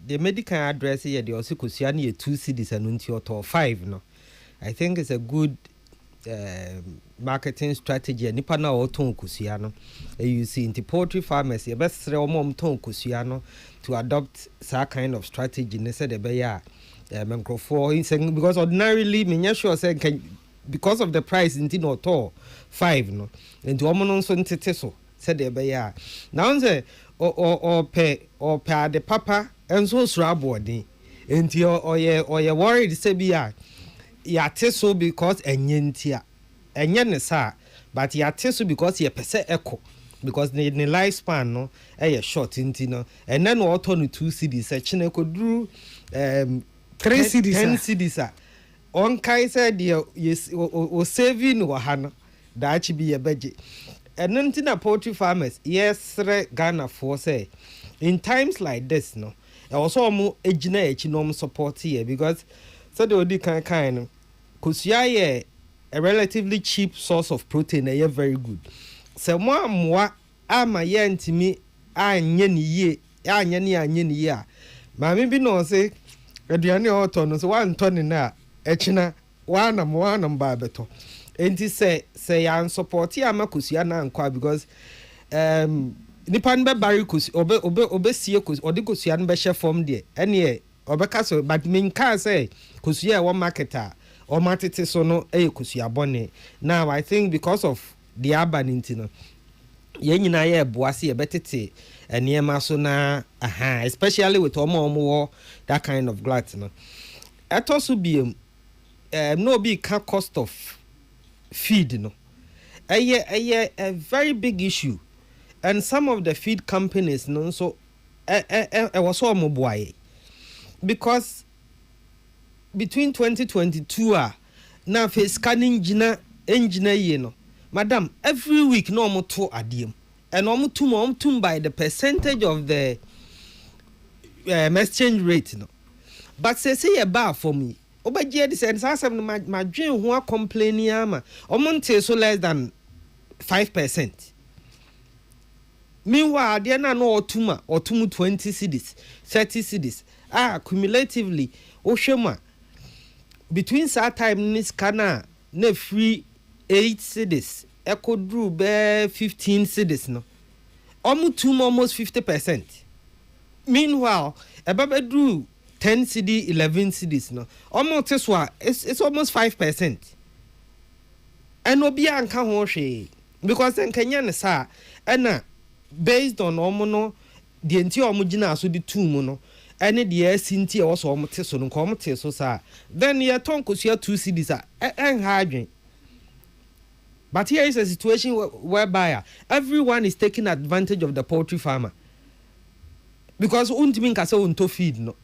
[SPEAKER 10] the medical address here the osikusia na 2 cedis anunti or 5 no. I think it's a good marketing strategy. Nipa na o ton kusia no. You see in the poultry farmers, you best say o mom ton kusia no to adopt that kind of strategy. Ne said the beya microphone because ordinarily me sure say can because of the price nti no to 5 no nti omo no nso ntete so said e be ya now say or pay the papa enso sura abodin nti oye worried say bia ya teso because enye ntia enye ne sa but ya teso because ye pese echo because the lifespan no short nti no and then auto no 2 cedis chine ko duru 3
[SPEAKER 1] cedis
[SPEAKER 10] 10 cedis on kai said yes o saving wa hano da achi bi ye beje and then na poultry farmers yes Ghana for say in times like this no e also mo ejina echi no support here because so the odi kan no kosua ye a relatively cheap source of protein and very good se mo amwa ama ye ntimi anye ni ye anye ni ye a ma me bi no say aduane oto no so wan to ni na echina wana mba beto enti say ya support ya makosua na nkwa because nipa nbe bari kosi obe sie kosi odi kosua nbe hye form de ene obeka so but me nka say kosua e wo marketer o matete so no kosua bone now I think because of the urban intino ye nyina ye boase ye betete eniema so na especially with omo that kind of glut no etoso biem no be can cost of feed no a very big issue and some of the feed companies no so was so moboaye because between 2022 na face scanning engineer ye no madam every week no mo to adiem and tum by the percentage of the exchange rate no but say a bar for me obaje this and some my dream who are complaining ama omonte so less than 5%. Meanwhile there na no otuma 20 cedis 30 cedis cumulatively ohwema between that time this kana na free 8 cedis ekodru be 15 cedis no almost 50%. Meanwhile ebabedru 10 cedi 11 cedis no almost it's almost 5%. And obi anka ho hwe because en kenya ne sa na based on omo the enti omo gina so the two no ene de asinti e wo so omo te so no ko omo te so sa then ye ton kosua 2 cedis en ha adwen. But here is a situation whereby everyone is taking advantage of the poultry farmer because untimi nka se unto feed no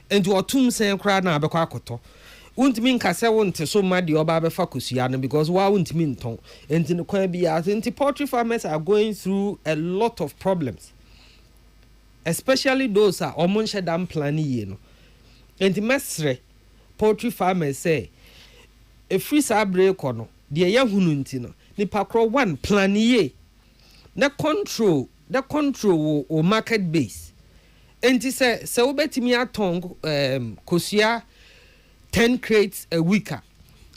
[SPEAKER 10] enti otum sen kra na abekwa akoto untimi nka se wonte so ma de oba abefa kosua no because wa untimi nton enti no kwa bia enti poultry farmers are going through a lot of problems, especially those are omon shedam plan ye no enti mesre poultry farmers say a free break no de ye hunu nti no nipa kro one plan ye na control o market base enti se obetimi aton kosua 10 crates a week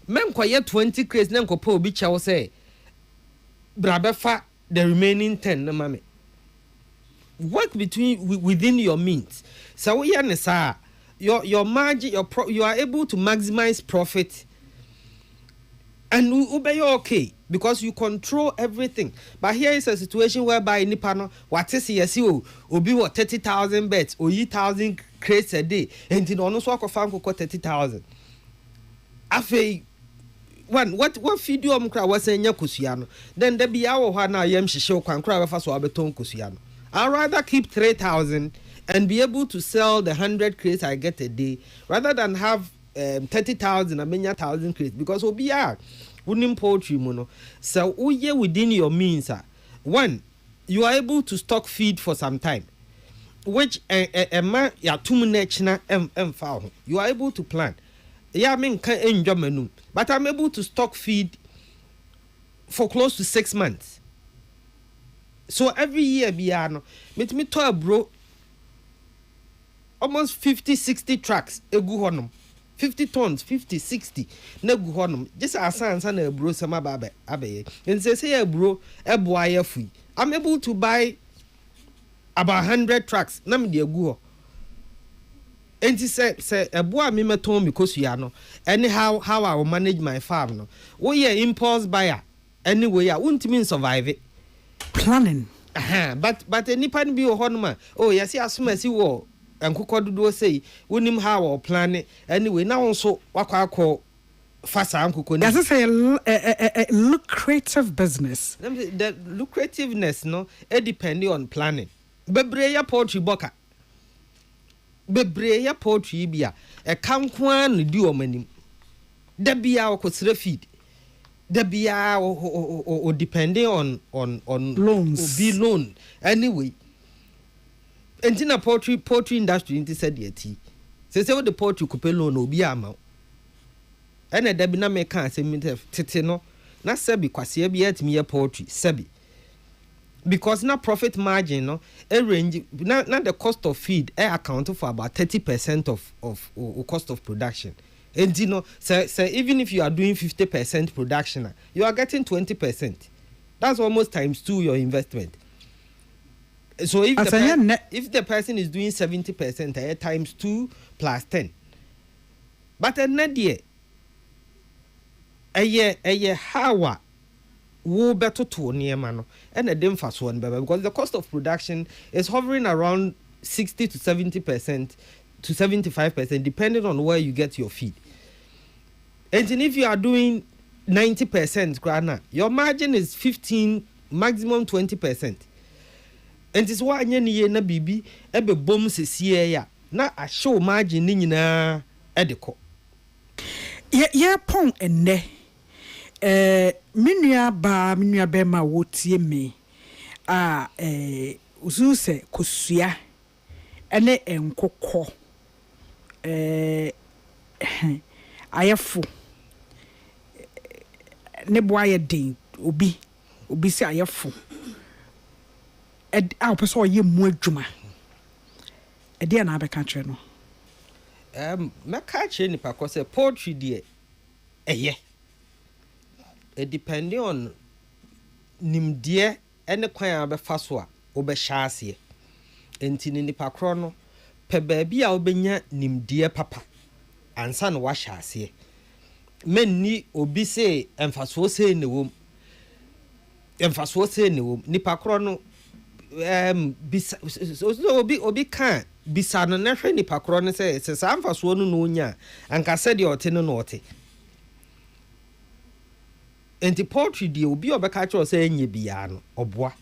[SPEAKER 10] menkoye 20 crates na nkopa obi chawo say brabefa the remaining 10 na mame work within your means so we are sa your margin you are able to maximize profit and ube okay because you control everything. But here is a situation whereby nipa no what is yesi obi what 30,000 bets or 1,000 crates a day and in ono so akofa nkoko 30,000 afei one what video mkra was enya kosua no then there be awo ha na yem hihye kwankra befa so abeton kosua no I rather keep 3,000 and be able to sell the 100 crates I get a day rather than have 30,000 and many 1,000 crates because obi are wouldn't poultry mono so uye within your means one you are able to stock feed for some time which ma ya tum nechna foul you are able to plan ya mean can enjoy menu but I'm able to stock feed for close to 6 months so every year biano met me to bro almost 50-60 trucks egu honum 50 tons 50-60 na gu honum just asansa na bro sama ba abe and say bro eboa ya fui I'm able to buy about 100 trucks na me de gu ho enti say eboa me meton me kosua no anyhow how I will manage my farm no wo ye impulse buyer anyway ya untimi survive
[SPEAKER 1] planning
[SPEAKER 10] but enipa no bi wo hono ma oh yes asoma si wo enkokɔ dodo sei wonim how or plan anyway na won so wakɔ fasa ankokɔ ni
[SPEAKER 1] that's a lucrative business.
[SPEAKER 10] The lucrativeness no it depend on planning bebre ya poultry boka bebre ya poultry bia e kankwan no di omanim da bia okosira feed da bia o depending on
[SPEAKER 1] loans
[SPEAKER 10] be loan anyway entina poultry industry inti said yeti say the poultry coupe loan obi ama ene da bi na me kan say tete no na sebi kwase bi atimi ye poultry sebi because na profit margin no a range na the cost of feed account for about 30% of cost of production. And you know, so even if you are doing 50% production, you are getting 20%. That's almost times 2 your investment. So if the person is doing 70%, times 2 plus 10. But another a year how wo better to near man and a dem fast one because the cost of production is hovering around 60 to 70% to 75% depending on where you get your feed. And if you are doing 90% grana, your margin is 15 maximum 20%. And it's why any na bibi ebe bom sesie ya na a show margin ni nyina edeko.
[SPEAKER 1] Ye pon enne minua bema wotie me usu se kosua ene enkokɔ ayefo ne boa ye den obi se ayefo a person ye mu adwuma dia na abeka kire no
[SPEAKER 10] meka kire ni pa ko se poultry de eye it depending on nimdie ene kwan abefa so a obehya ase enti ni nipa kro no pe baabi a obenya nimdie papa ansa no wahya ase menni obi se emfaso se ne wom nipa kro no obi kan bisa no na hwe nipa kro no se sa emfaso no no nya anka se de ote no ote enti poultry de obi obeka kire say enye bia no oboa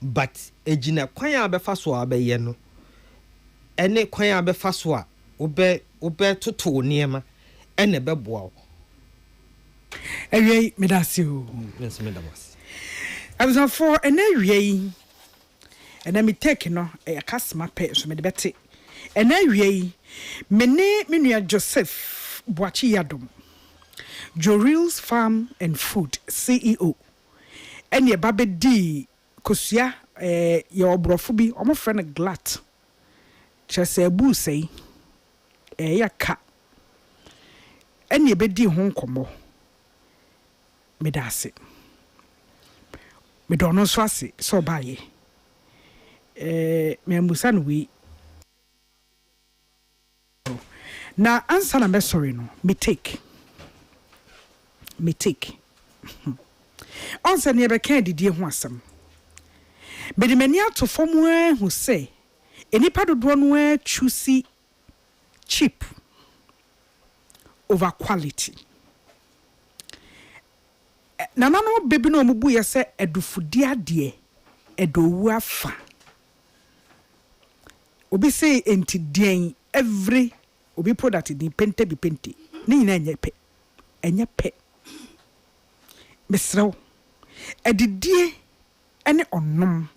[SPEAKER 10] but ejina kwan abefa so abeye no ene kwan abefa so a obe toto niema ene beboa wo
[SPEAKER 1] ewie medasi o
[SPEAKER 10] medamas
[SPEAKER 1] abso for ene wie ene mi take no e kasma pe so me de beti ene wie menua Joseph Boachi Yadom Jorils Farm and Food CEO ene babe di kosua ye obrofo bi omo friend glat chese bu sei yaka ene be di ho nkomo medase me dono so ase so baye me musa no wi na ansa na me sorry no me take onse ne be kan didi ho asem be de mani ato fom hu se enipa dodo no choose cheap over quality. Nana no baby no mubu ye se edufudi ade edowu afa. Obi say enti den every obi product di pente bi pente. Ni nyina enye pe. Mesrew. Edidie ene onom.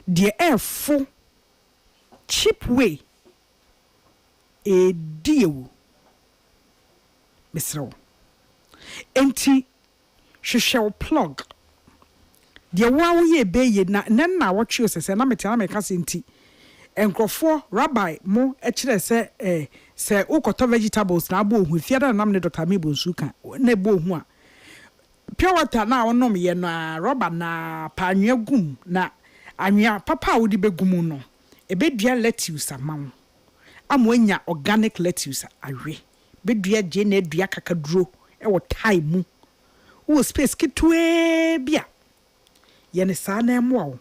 [SPEAKER 1] Die full cheap way deal. Mesrew. Enti hwehwe plug de wa wo ye be ye na wo twe se na meta na me ka se nti enkrofo rabbi mo e kire se ukoto vegetables na abo ohu fiada na me Dr. Mibo Nsuka na ebo ohu a pure water na onom ye na rubber na panwe gum na anwa papa wo di begum no ebe dua lettuce amam amoanya organic lettuce awe bedua je na adua kakaduro e wo time mu wo space kitwe bia ye ne saa na emo wo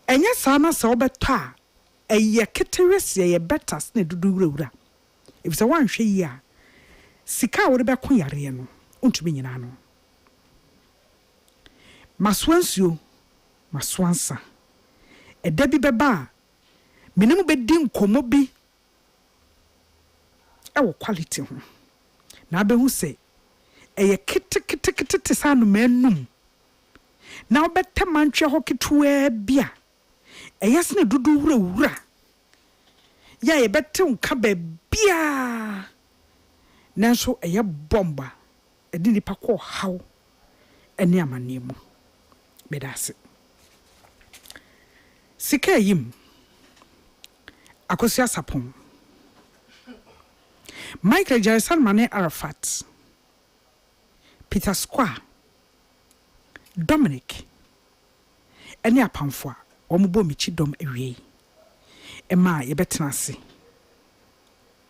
[SPEAKER 1] enya saa na se obeto a eye keterese ye better na dudu wurawura if so wan hwe yi a sika wo de be ko yare no untumi nyina no maswansuo maswansa eda bi beba minemu bedi nkomo bi ewo quality ho na abehu se eye kete sanu menum na obete mantwe ho ketwa bia eye sene dudu wura ya ye bete nka ba bia nanso eye bomba edi nipa ko haw eni amanemu bedase sika yim akosia sapon Michael Jackson Mane Arafat Peter Square Dominic eni apamfo omubo michi dom ewie ema ye betenase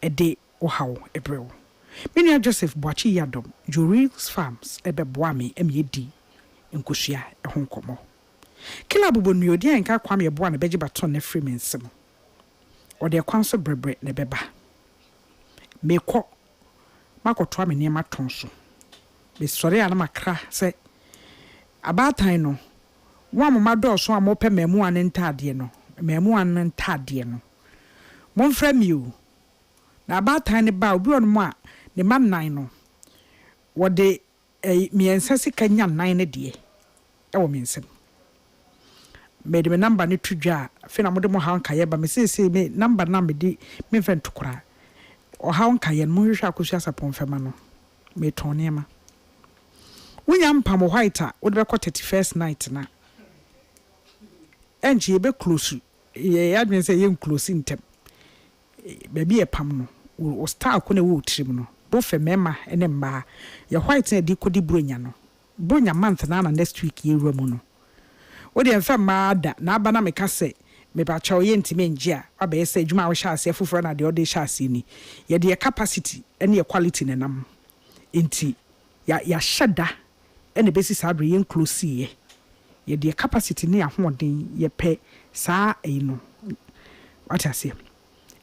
[SPEAKER 1] ede Wohaw ebrew Minia Joseph Boachi Yadom Juril's Farms ebeboa me emyedi nkosua ehonkomo Kila bubo nuodi enka kwam yeboa na beji baton na free mensem ode kwanso brebre ne beba meko makotoa me niam atonso be sori ana makra se abatan no wa mama doso amope memu an ntade no memu an ntade no monfra mi o na abatan ne ba obi on mo a ne man nan no wode miensa sika nya nan ne de ewo miensem mede me number ne tudwa fe na mode mo ha nkaye ba me sese me number na me di me mfa ntukura o ha nkaye no hwehwe akosua sapon fema no me tone ma wonya mpam white a wode be ko 31st night na enji be close ye adwen say ye close intem baby e pam no o star ko na wo trim no bo fe mema ene mba ye white na di kodi bronya no bronya month na next week ye wura mu no wo de mfa maada na aba na meka se me ba chawo ye ntime nje a aba ye se adwuma wo sha ase fufuro na de ode sha ase ni ye de capacity ene ye quality ne nam enti ya shada ene besi sabre ye close ye de capacity ne ahoden ye pe saa no what I say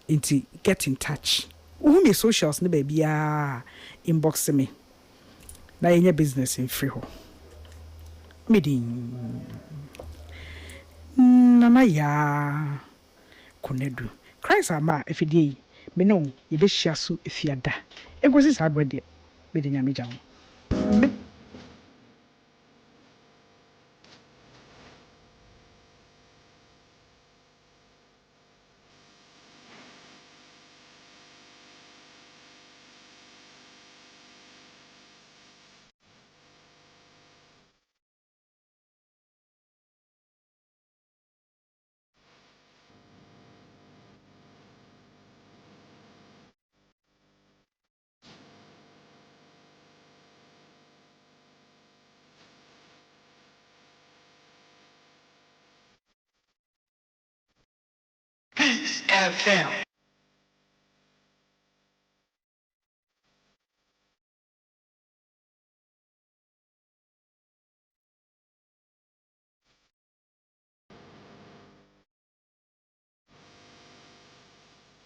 [SPEAKER 1] enti get in touch who me socials ne ba bia inbox me na ye business in free ho meeting Nana Yaa Konadu Christ ama efidie me no ye be hia so efiada egosi sa abode be de nyame jawo
[SPEAKER 2] Peace FM.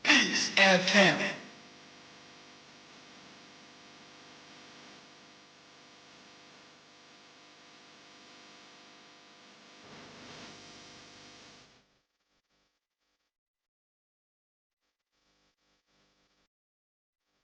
[SPEAKER 2] Peace FM.